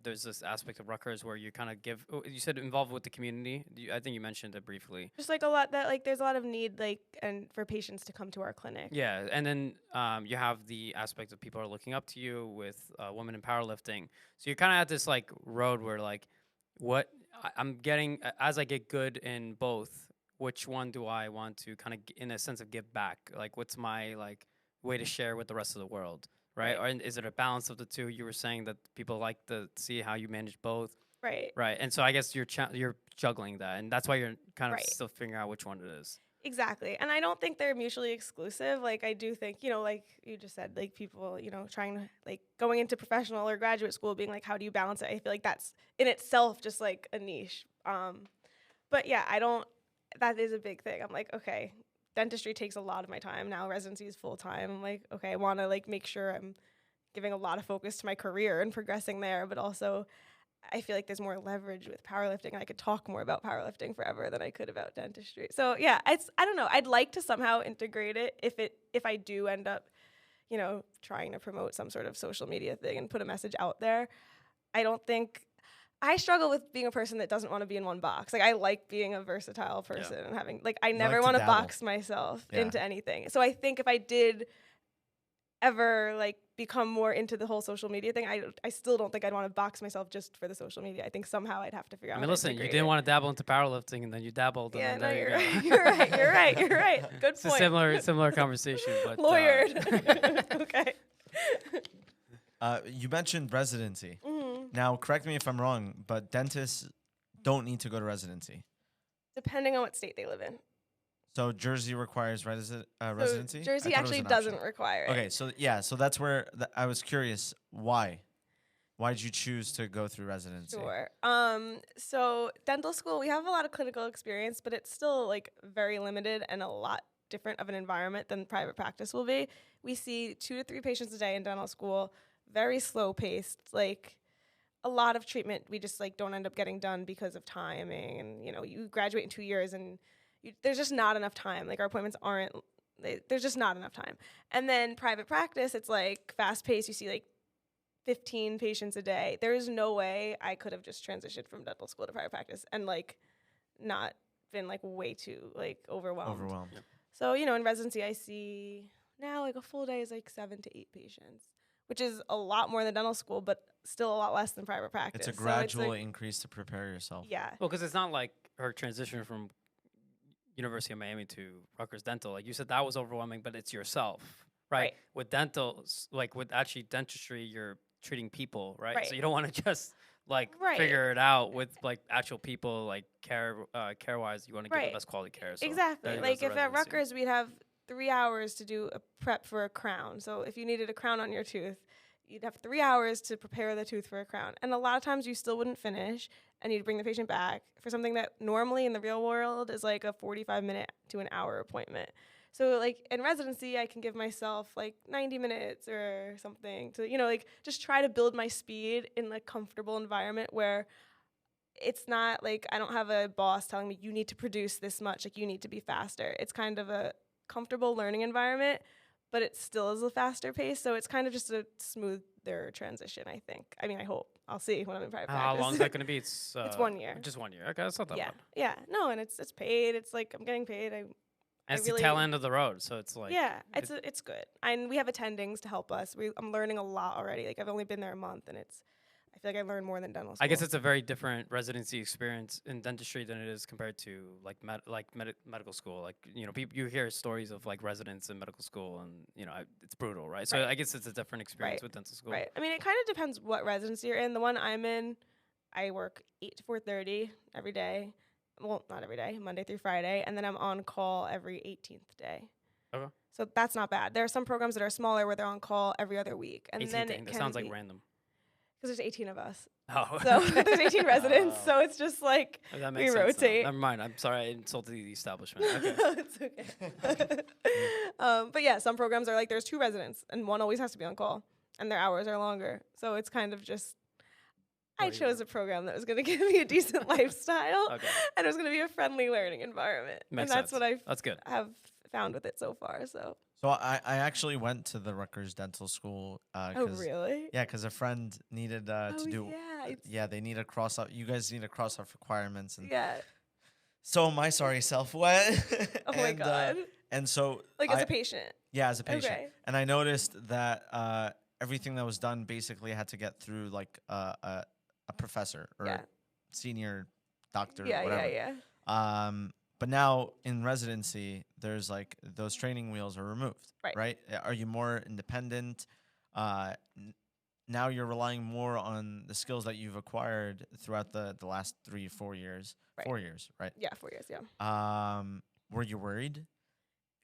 there's this aspect of Rutgers where you kind of you said involved with the community. I think you mentioned it briefly. Just like a lot that like there's a lot of need like and for patients to come to our clinic. Yeah, and then you have the aspect of people are looking up to you with women in powerlifting. So you're kind of at this like road where like, what I'm getting as I get good in both, which one do I want to kind of in a sense of give back? Like what's my like way to share with the rest of the world, right? Or is it a balance of the two? You were saying that people like to see how you manage both. Right. And so I guess you're juggling that, and that's why you're kind of still figuring out which one it is. Exactly. And I don't think they're mutually exclusive. Like I do think, like you just said, like people, trying to like going into professional or graduate school being like, how do you balance it? I feel like that's in itself just like a niche. But yeah, that is a big thing. I'm like, okay, dentistry takes a lot of my time. Now residency is full time. I'm like, okay, I want to like make sure I'm giving a lot of focus to my career and progressing there, but also I feel like there's more leverage with powerlifting, and I could talk more about powerlifting forever than I could about dentistry. So yeah, I don't know. I'd like to somehow integrate it if I do end up, trying to promote some sort of social media thing and put a message out there. I struggle with being a person that doesn't want to be in one box. Like I like being a versatile person and having like I never want to box myself into anything. So I think if I did ever like become more into the whole social media thing, I still don't think I'd want to box myself just for the social media. I think somehow I'd have to figure out. I mean, listen, you didn't want to dabble into powerlifting, and then you dabbled. Yeah, and no, then you're there right. you You're right. You're right. You're right. Good It's point. a similar conversation, but Lawyered. Okay. You mentioned residency. Mm-hmm. Now, correct me if I'm wrong, but dentists don't need to go to residency. Depending on what state they live in. So Jersey requires residency? So Jersey actually doesn't require it. Okay, so that's where I was curious. Why? Why did you choose to go through residency? Sure. So dental school, we have a lot of clinical experience, but it's still like very limited and a lot different of an environment than private practice will be. We see 2 to 3 patients a day in dental school, very slow paced, like a lot of treatment we just like don't end up getting done because of timing. And you graduate in 2 years and there's just not enough time. Like our appointments there's just not enough time. And then private practice, it's like fast paced. You see like 15 patients a day. There is no way I could have just transitioned from dental school to private practice and like not been like way too like overwhelmed. Yeah. So, in residency I see now like a full day is like 7 to 8 patients, which is a lot more than dental school, but still a lot less than private practice. It's a So gradual like, increase to prepare yourself. yeah. Well, because it's not like her transition from University of Miami to Rutgers Dental. Like you said, that was overwhelming, but it's yourself, right? Right. With dental, like with actually dentistry, you're treating people, right? Right. So you don't want to just like Right. figure it out with like actual people, like care wise. You want to give Right. the best quality care. So Exactly. there Like goes if the at residency. Rutgers we'd have 3 hours to do a prep for a crown. So if you needed a crown on your tooth, you'd have 3 hours to prepare the tooth for a crown. And a lot of times you still wouldn't finish and you'd bring the patient back for something that normally in the real world is like a 45-minute to an hour appointment. So like in residency, I can give myself like 90 minutes or something to, like just try to build my speed in a comfortable environment where it's not like I don't have a boss telling me you need to produce this much, like you need to be faster. It's kind of a comfortable learning environment, but it still is a faster pace. So it's kind of just a smoother transition, I think. I mean, I hope. I'll see when I'm in private practice. How long is that going to be? It's It's 1 year. Just 1 year. Okay, that's not that Yeah. bad. Yeah. No, and it's paid. It's like I'm getting paid. And it's the tail end of the road, so it's like yeah, it's good. And we have attendings to help us. I'm learning a lot already. Like I've only been there a month, and I feel like I learned more than dental school. I guess it's a very different residency experience in dentistry than it is compared to like medical school. Like you hear stories of like residents in medical school, and it's brutal, right? So Right. I guess it's a different experience Right. with dental school. Right. I mean, it kind of depends what residency you're in. The one I'm in, I work 8 to 4:30 every day. Well, not every day, Monday through Friday, and then I'm on call every 18th day. Okay. So that's not bad. There are some programs that are smaller where they're on call every other week, and 18 then thing. it That can sounds like be- random. because there's 18 of us. Oh, So there's 18 residents. Oh. So it's just like That we makes sense now. rotate. Never mind. I'm sorry, I insulted the establishment. Okay. It's okay. But yeah, some programs are like there's 2 residents and one always has to be on call and their hours are longer. So it's kind of just I What do you chose want? a program that was going to give me a decent lifestyle Okay. and it was going to be a friendly learning environment. Makes and that's sense. what I That's good. have found with it so far. So So I actually went to the Rutgers Dental School. oh really? Yeah, because a friend needed to do. yeah, it's- Yeah, they need to cross out. You guys need to cross off requirements, and yeah. so my sorry self went. Oh my and, god. and so Like as a patient. yeah, as a patient, Okay. and I noticed that everything that was done basically had to get through like a professor or Yeah. senior doctor. Yeah, or whatever. yeah. But now in residency, there's like those training wheels are removed, Right. right? Are you more independent? Now you're relying more on the skills that you've acquired throughout the last 3-4 years. Right. 4 years, right? Yeah, 4 years, yeah. Were you worried?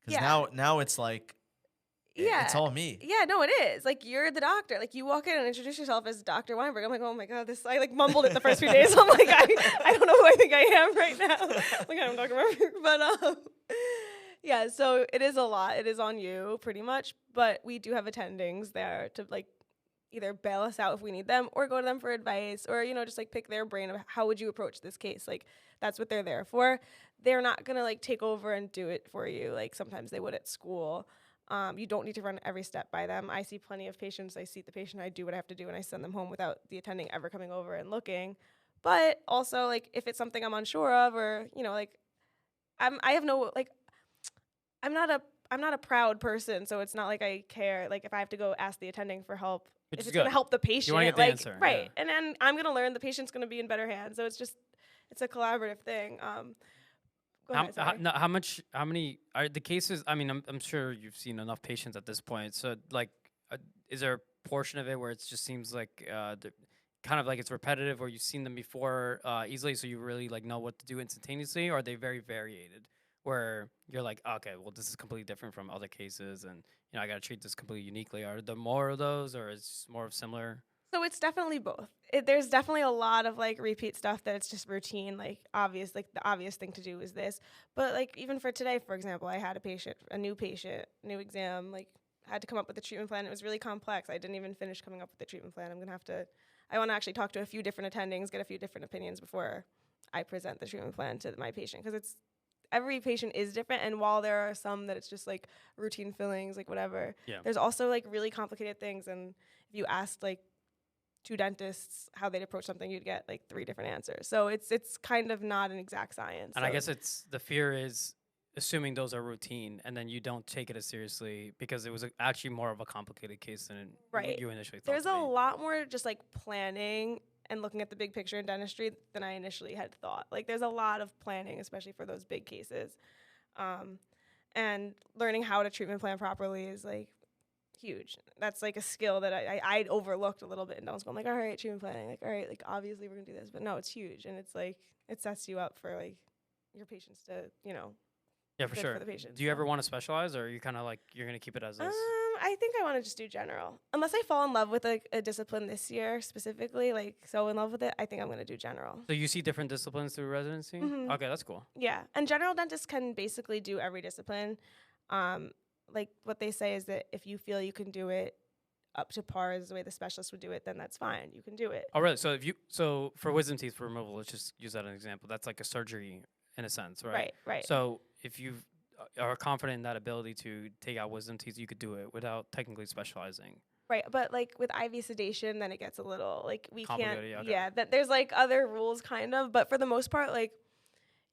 Because Yeah. now it's like, Yeah. it's all me. Yeah, no, it is. Like, you're the doctor. Like, you walk in and introduce yourself as Dr. Weinberg. I'm like, oh my God, I like mumbled it the first few days. I'm like, I don't know who I think I am right now. Like, I'm Dr. Weinberg. But, yeah, so it is a lot. It is on you pretty much. But we do have attendings there to, like, either bail us out if we need them or go to them for advice or, just, like, pick their brain of how would you approach this case. Like, that's what they're there for. They're not going to, like, take over and do it for you like sometimes they would at school. You don't need to run every step by them. I see plenty of patients. I seat the patient. I do what I have to do, and I send them home without the attending ever coming over and looking. But also, like, if it's something I'm unsure of, or like, I'm not a proud person, so it's not like I care. Like, if I have to go ask the attending for help, Which if is it's gonna good. help the patient, wanna get the like, answer, right? yeah. And then I'm gonna learn. The patient's gonna be in better hands. So it's a collaborative thing. Go ahead, sorry. How many are the cases? I mean, I'm sure you've seen enough patients at this point. So, like, is there a portion of it where it just seems like kind of like it's repetitive, or you've seen them before easily, so you really like know what to do instantaneously, or are they very variated, where you're like, okay, well, this is completely different from other cases, and I got to treat this completely uniquely? Are there more of those, or is it more of similar? So it's definitely both. There's definitely a lot of like repeat stuff that it's just routine, like obvious, like the obvious thing to do is this. But like even for today, for example, I had a new exam, like had to come up with a treatment plan. It was really complex. I didn't even finish coming up with the treatment plan. I want to actually talk to a few different attendings, get a few different opinions before I present the treatment plan to my patient, because every patient is different, and while there are some that it's just like routine fillings, like whatever, there's also like really complicated things, and if you asked like 2 dentists how they'd approach something, you'd get like 3 different answers. So it's kind of not an exact science. And I guess it's the fear is assuming those are routine, and then you don't take it as seriously because it was actually more of a complicated case than Right. you initially thought. There's to a be. lot more just like planning and looking at the big picture in dentistry than I initially had thought. Like there's a lot of planning, especially for those big cases. And learning how to treatment plan properly is like huge. That's like a skill that I overlooked a little bit in dental school. I'm like, all right, treatment planning. Like, all right, like obviously we're gonna do this, but no, it's huge, and it's like it sets you up for like your patients to, you know. Yeah, for good sure. for the patients, Do you so. ever want to specialize, or are you kind of like you're gonna keep it as is? I think I want to just do general. Unless I fall in love with a discipline this year specifically, like so in love with it, I think I'm gonna do general. So you see different disciplines through residency? Mhm. Okay, that's cool. Yeah, and general dentists can basically do every discipline. Like what they say is that if you feel you can do it up to par as the way the specialist would do it, then that's fine. You can do it. Oh, really? So for wisdom teeth removal, let's just use that as an example. That's like a surgery in a sense, right? Right. So if you are confident in that ability to take out wisdom teeth, you could do it without technically specializing. Right, but like with IV sedation, then it gets a little like we can't. Complicated, okay. Yeah, that there's like other rules kind of, but for the most part, like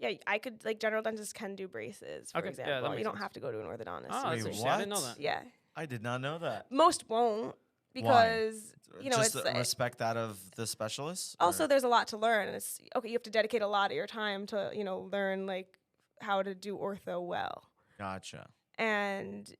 yeah, I could like general dentists can do braces, for Okay, yeah, that example. makes You don't sense. have to go to an orthodontist. Oh, to Wait, that's do interesting. I didn't know what? that. Yeah, I did not know that. most won't because you know Just it's respect that of the specialists. also or- there's a lot to learn, and it's okay. You have to dedicate a lot of your time to learn like how to do ortho well, Gotcha. and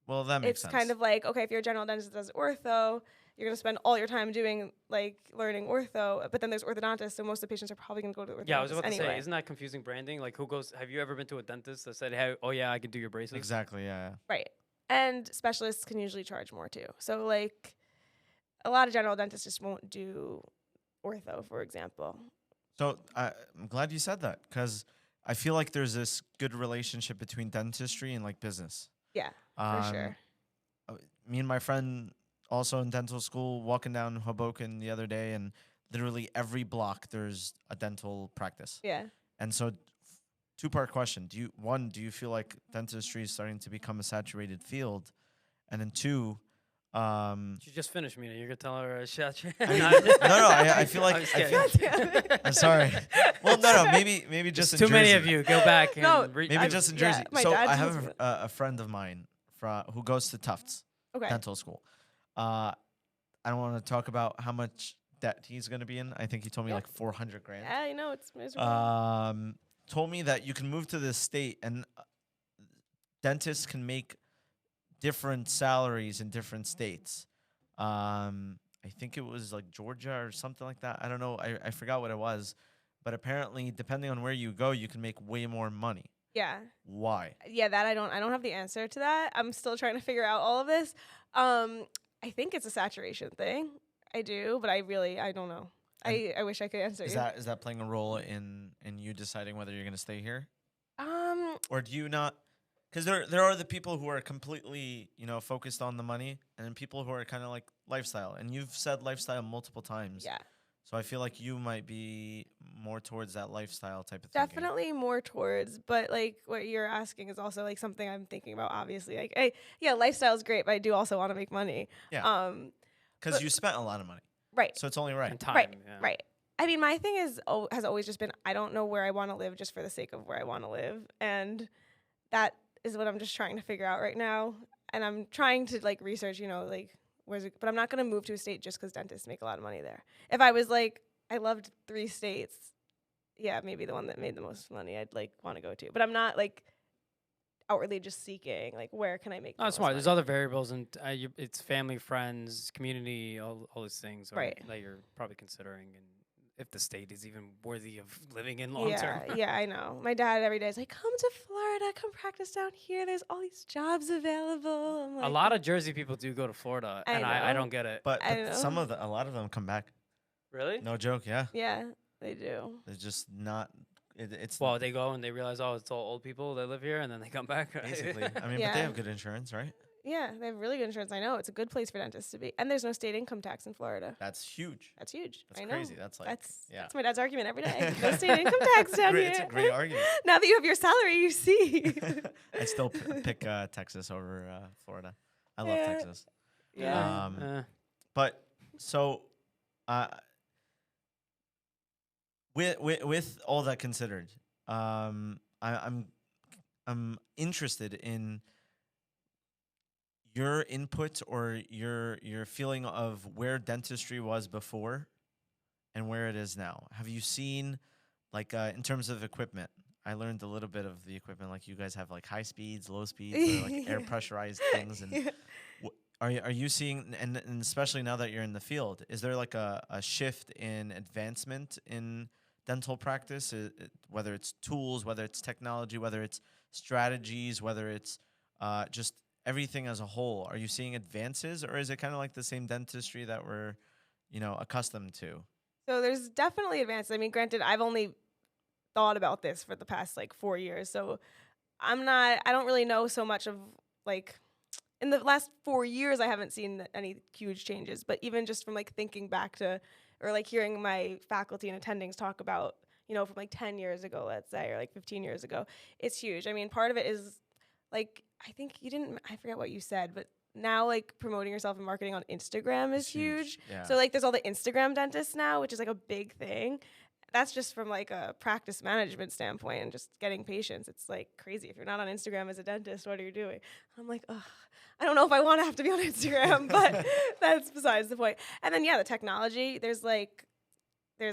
Well, that makes it's sense. kind of like, okay, if you're a general dentist that does ortho, you're going to spend all your time doing like learning ortho, but then there's orthodontists, so most of the patients are probably going to go to the orthodontist Yeah, I was about to anyway. say, isn't that confusing branding? Like, who goes? Have you ever been to a dentist that said, "Hey, oh yeah, I can do your braces"? Exactly. Yeah. Right. And specialists can usually charge more too. So like a lot of general dentists just won't do ortho, for example. So I'm glad you said that because I feel like there's this good relationship between dentistry and like business. Yeah, for sure. Me and my friend also in dental school walking down Hoboken the other day, and literally every block there's a dental practice. Yeah. And so, two-part question: do you feel like dentistry is starting to become a saturated field? And then two, She just finished, Mina. You're gonna tell her shut. I feel like I'm just I kidding. feel- God damn it. I'm sorry. Well, no, maybe just Just in too many Jersey. of you. Go back. And No, read. Maybe I've- just in yeah, Jersey. my So dad I tells have me a friend of mine who goes to Tufts Okay. Dental School. I don't want to talk about how much debt he's going to be in. I think he told me Yeah. like 400 grand. Yeah, I know it's miserable. Told me that you can move to this state and dentists can make different salaries in different states. I think it was like Georgia or something like that. I don't know. I forgot what it was. But apparently, depending on where you go, you can make way more money. Yeah. Why? Yeah, that I don't have the answer to that. I'm still trying to figure out all of this. I think it's a saturation thing. I do, but I don't know. I wish I could answer Is you. that playing a role in you deciding whether you're going to stay here? Um Or do you not? Because there are the people who are completely, focused on the money, and then people who are kind of like lifestyle. And you've said lifestyle multiple times. yeah. So I feel like you might be more towards that lifestyle type of thing. Definitely more towards, but like what you're asking is also like something I'm thinking about obviously. Like lifestyle is great, but I do also want to make money. Yeah. Because but- you spent a lot of money. Right. So it's only right. And time. Right. Yeah. Right. I mean, my thing has always just been I don't know where I want to live just for the sake of where I want to live, and that is what I'm just trying to figure out right now. And I'm trying to like research, like where's it, but I'm not going to move to a state just because dentists make a lot of money there. If I was like I loved 3 states, yeah, maybe the one that made the most money I'd like want to go to, but I'm not like outwardly just seeking like where can I make. No, that's smart. There's other variables, and it's family, friends, community, all these things Right. that you're probably considering, and if the state is even worthy of living in long yeah, term. yeah, I know. My dad every day is like, "Come to Florida, come practice down here. There's all these jobs available." I'm like, A lot of Jersey people do go to Florida, I and I know. don't get it. But I don't know. a lot of them come back. Really? No joke. Yeah. Yeah, they do. It's just not. It's Well, they go and they realize, oh, it's all old people that live here, and then they come back. right? basically. I mean, but Yeah. they have good insurance, right? Yeah, they have really good insurance. I know it's a good place for dentists to be, and there's no state income tax in Florida. That's huge. That's huge. That's I know. crazy. That's like yeah. That's my dad's argument every day. No state income tax down Great- here. It's a great argument. Now that you have your salary, you see. I still pick Texas over Florida. I love Yeah. Texas. Yeah. But so, with all that considered, I'm I'm interested in your input or your feeling of where dentistry was before and where it is now. Have you seen, like, in terms of equipment? I learned a little bit of the equipment. Like, you guys have like high speeds, low speeds, or like air pressurized things. And Yeah. are you seeing, and especially now that you're in the field, is there like a shift in advancement in dental practice? Whether it's tools, whether it's technology, whether it's strategies, whether it's just everything as a whole. Are you seeing advances, or is it kind of like the same dentistry that we're, accustomed to? So there's definitely advances. I mean, granted, I've only thought about this for the past like 4 years, so I don't really know so much of like in the last 4 years I haven't seen any huge changes, but even just from like thinking back to or like hearing my faculty and attendings talk about, from like 10 years ago, let's say, or like 15 years ago, it's huge. I mean, part of it is like I forget what you said, but now like promoting yourself and marketing on Instagram is huge. Yeah. So like there's all the Instagram dentists now, which is like a big thing. That's just from like a practice management standpoint and just getting patients. It's like crazy. If you're not on Instagram as a dentist, what are you doing? I'm like, ugh, I don't know if I want to have to be on Instagram, but that's besides the point. And then, the technology, there's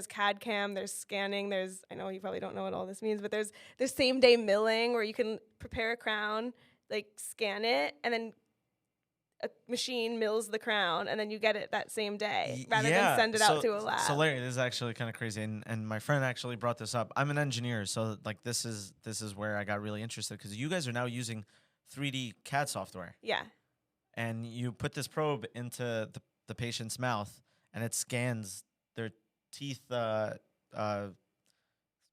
CAD CAM, there's scanning, I know you probably don't know what all this means, but there's same day milling where you can prepare a crown, like scan it, and then a machine mills the crown, and then you get it that same day rather than send it out to a lab. So Larry, this is actually kind of crazy, and my friend actually brought this up. I'm an engineer, so like this is where I got really interested, because you guys are now using 3D CAD software. Yeah. And you put this probe into the patient's mouth, and it scans their teeth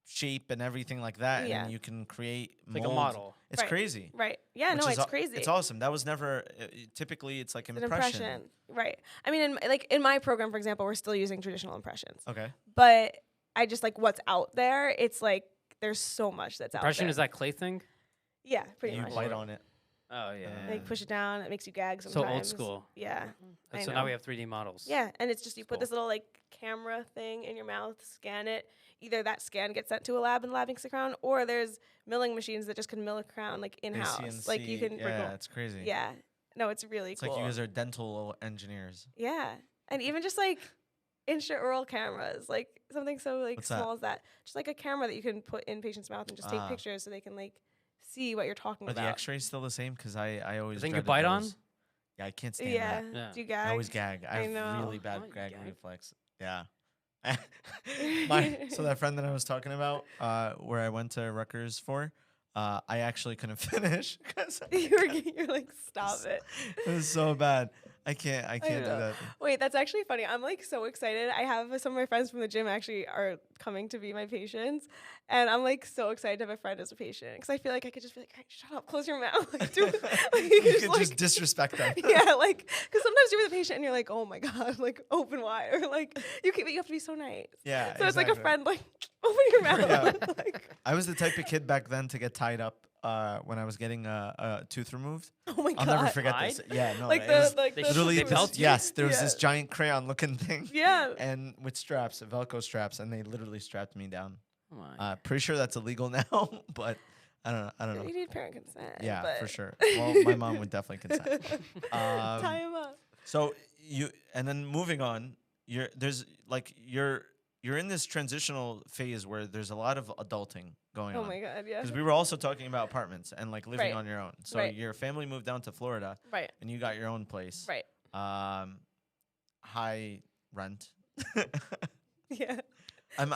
shape and everything like that, and you can create like a model. It's crazy. Right. Yeah, no, it's crazy. It's awesome. That was never typically it's like impression. Right. I mean, in my program, for example, we're still using traditional impressions. Okay. But I just like what's out there. It's like there's so much that's out there. Impression is that clay thing? Yeah, pretty much. You light on it. Oh yeah. Like push it down, it makes you gag sometimes. So old school. Yeah. So now we have 3D models. Yeah, and it's just you put this little like camera thing in your mouth, scan it. Either that scan gets sent to a lab and lab makes a crown, or there's milling machines that just can mill a crown like in-house. CNC, like you can it's crazy. Yeah. No, it's really cool. It's like you guys are dental engineers. Yeah. And even just like intraoral cameras, like something so like What's small as that. Just like a camera that you can put in patient's mouth and just take pictures so they can like see what you're talking about. Are the x-rays still the same? Because I always The thing you dreaded bite those. on? Yeah, I can't stand that. Yeah. Do you gag? I always gag. I know. have really bad Oh, you gag gag. reflex. Yeah. So that friend that I was talking about, where I went to Rutgers for, I actually couldn't finish because You're like, stop it. it was so bad. I can't do know. that. Wait, that's actually funny. I'm like so excited. I have some of my friends from the gym actually are coming to be my patients, and I'm like so excited to have a friend as a patient because I feel like I could just be like, hey, shut up, close your mouth. Like, do it. Like, You just, could like, just disrespect them. yeah, like because sometimes you're with a patient and you're like, oh my god, like open wide, or like you have to be so nice. Yeah. So it's like a friend, like open your mouth. Yeah. Like, I was the type of kid back then to get tied up when I was getting a tooth removed. oh my god. I'll never forget this. Yeah, no, Like it was they literally they this, belt you? yes, there was Yeah. this giant crayon looking thing. Yeah. And with straps, Velcro straps, and they literally strapped me down. Oh my. Pretty sure that's illegal now, but I don't know. You need parent consent. Yeah, but for sure. Well, my mom would definitely consent. Tie him up. So and then moving on, you're in this transitional phase where there's a lot of adulting going on. Oh my god, yeah. Because we were also talking about apartments and like living Right. on your own. So Right. your family moved down to Florida, Right. and you got your own place. Right. High rent. Yeah. I'm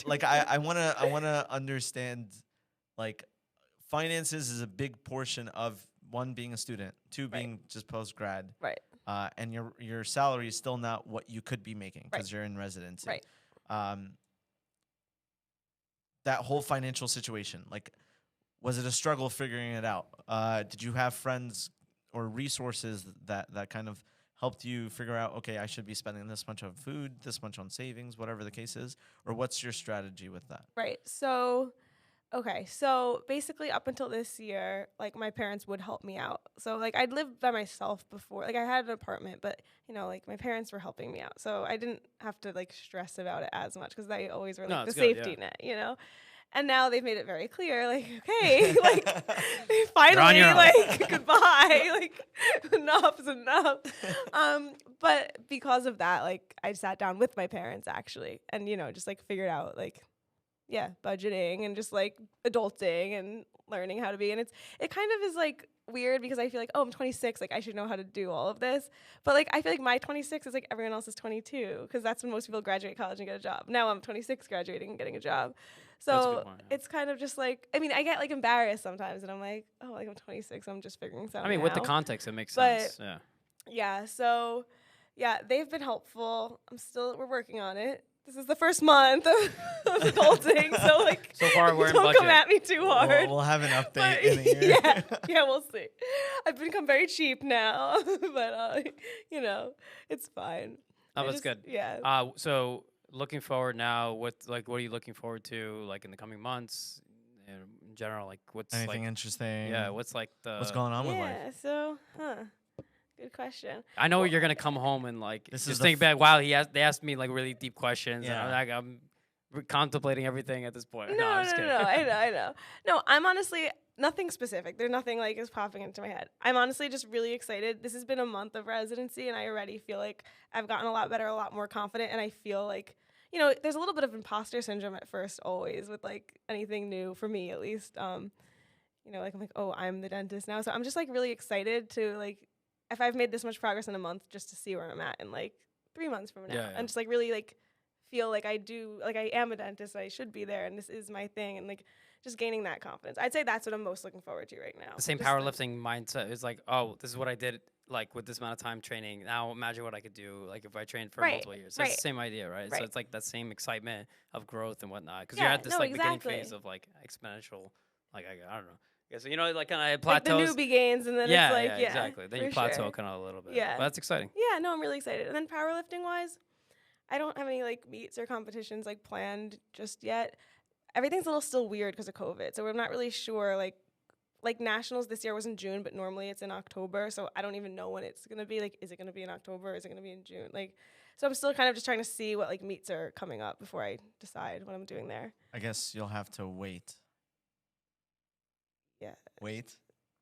like I wanna understand, like, finances is a big portion of one, being a student, two, being just post grad, Right. and your salary is still not what you could be making because Right. you're in residency. Right. That whole financial situation, like, was it a struggle figuring it out? Did you have friends or resources that kind of helped you figure out, okay, I should be spending this much on food, this much on savings, whatever the case is? Or what's your strategy with that? Right. So, okay. So basically, up until this year, like my parents would help me out. So like I'd lived by myself before. Like I had an apartment, but like my parents were helping me out. So I didn't have to like stress about it as much because they always were No, like the it's good, safety yeah. net, And now they've made it very clear, like, okay, like, on finally, your own. like, goodbye, like, enough is enough. But because of that, like, I sat down with my parents actually, and just like figured out like, yeah, budgeting and just like adulting and learning how to be. And it kind of is like weird because I feel like, oh, I'm 26, like I should know how to do all of this. But like I feel like my 26 is like everyone else's 22 because that's when most people graduate college and get a job. Now I'm 26 graduating and getting a job. That's a good So point, yeah. it's kind of just like, I mean, I get like embarrassed sometimes and I'm like, oh, like I'm 26, I'm just figuring something out. I mean, with the context, it makes But- sense. Yeah. Yeah, so yeah, they've been helpful. We're working on it. This is the first month of adulting, so like So far, we're in don't budget. come at me too hard. We'll have an update But in a year. yeah, we'll see. I've become very cheap now, but it's fine. Oh, I that's just- good. Yeah. So looking forward now, what are you looking forward to, like in the coming months, in general? Like what's Anything like, interesting? yeah, what's like the What's going on with life? Yeah. So, good question. I know you're gonna come home and like This is just the think back. Wow, they asked me like really deep questions. Yeah. And I'm contemplating everything at this point. No, I'm just kidding. I know. No, I'm honestly nothing specific. There's nothing like is popping into my head. I'm honestly just really excited. This has been a month of residency, and I already feel like I've gotten a lot better, a lot more confident, and I feel like there's a little bit of imposter syndrome at first, always with like anything new for me at least. Like I'm like, oh, I'm the dentist now, so I'm just like really excited to like if I've made this much progress in a month, just to see where I'm at in like 3 months from now, Yeah, yeah. and just like really like feel like I am a dentist, I should be there, and this is my thing, and like just gaining that confidence. I'd say that's what I'm most looking forward to right now. The same Just, like- powerlifting mindset is like, oh, this is what I did like with this amount of time training. Now imagine what I could do like if I trained for Right, multiple years. So it's right. the same idea, right? So Right. it's like that same excitement of growth and whatnot. Because you're Yeah, at this no, like beginning exactly. phase of like exponential, like I don't know. Yeah, so like kind of like the plateaus. newbie gains, and then yeah, it's like yeah, exactly. Then you for plateau sure. kind of a little bit. Yeah. But that's exciting. Yeah, no, I'm really excited. And then powerlifting wise, I don't have any like meets or competitions like planned just yet. Everything's a little still weird because of COVID, so we're not really sure. Like nationals this year was in June, but normally it's in October, so I don't even know when it's gonna be. Like, is it gonna be in October? Is it gonna be in June? Like, so I'm still kind of just trying to see what like meets are coming up before I decide what I'm doing there. I guess you'll have to wait. Yeah. Wait.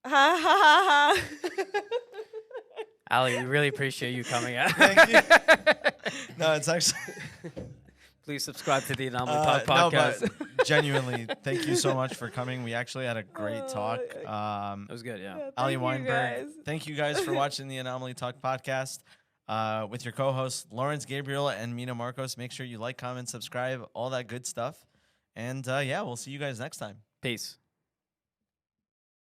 Ha ha ha ha. Allie, we really appreciate you coming out. Thank you. No, it's actually. Please subscribe to the Anomaly Talk No, Podcast. but genuinely, thank you so much for coming. We actually had a great talk. It was good, yeah. Yeah, Allie thank you Weinberg, guys. thank you guys for watching the Anomaly Talk Podcast with your co-hosts Lawrence, Gabriel, and Mina Morcos. Make sure you like, comment, subscribe, all that good stuff. And yeah, we'll see you guys next time. Peace.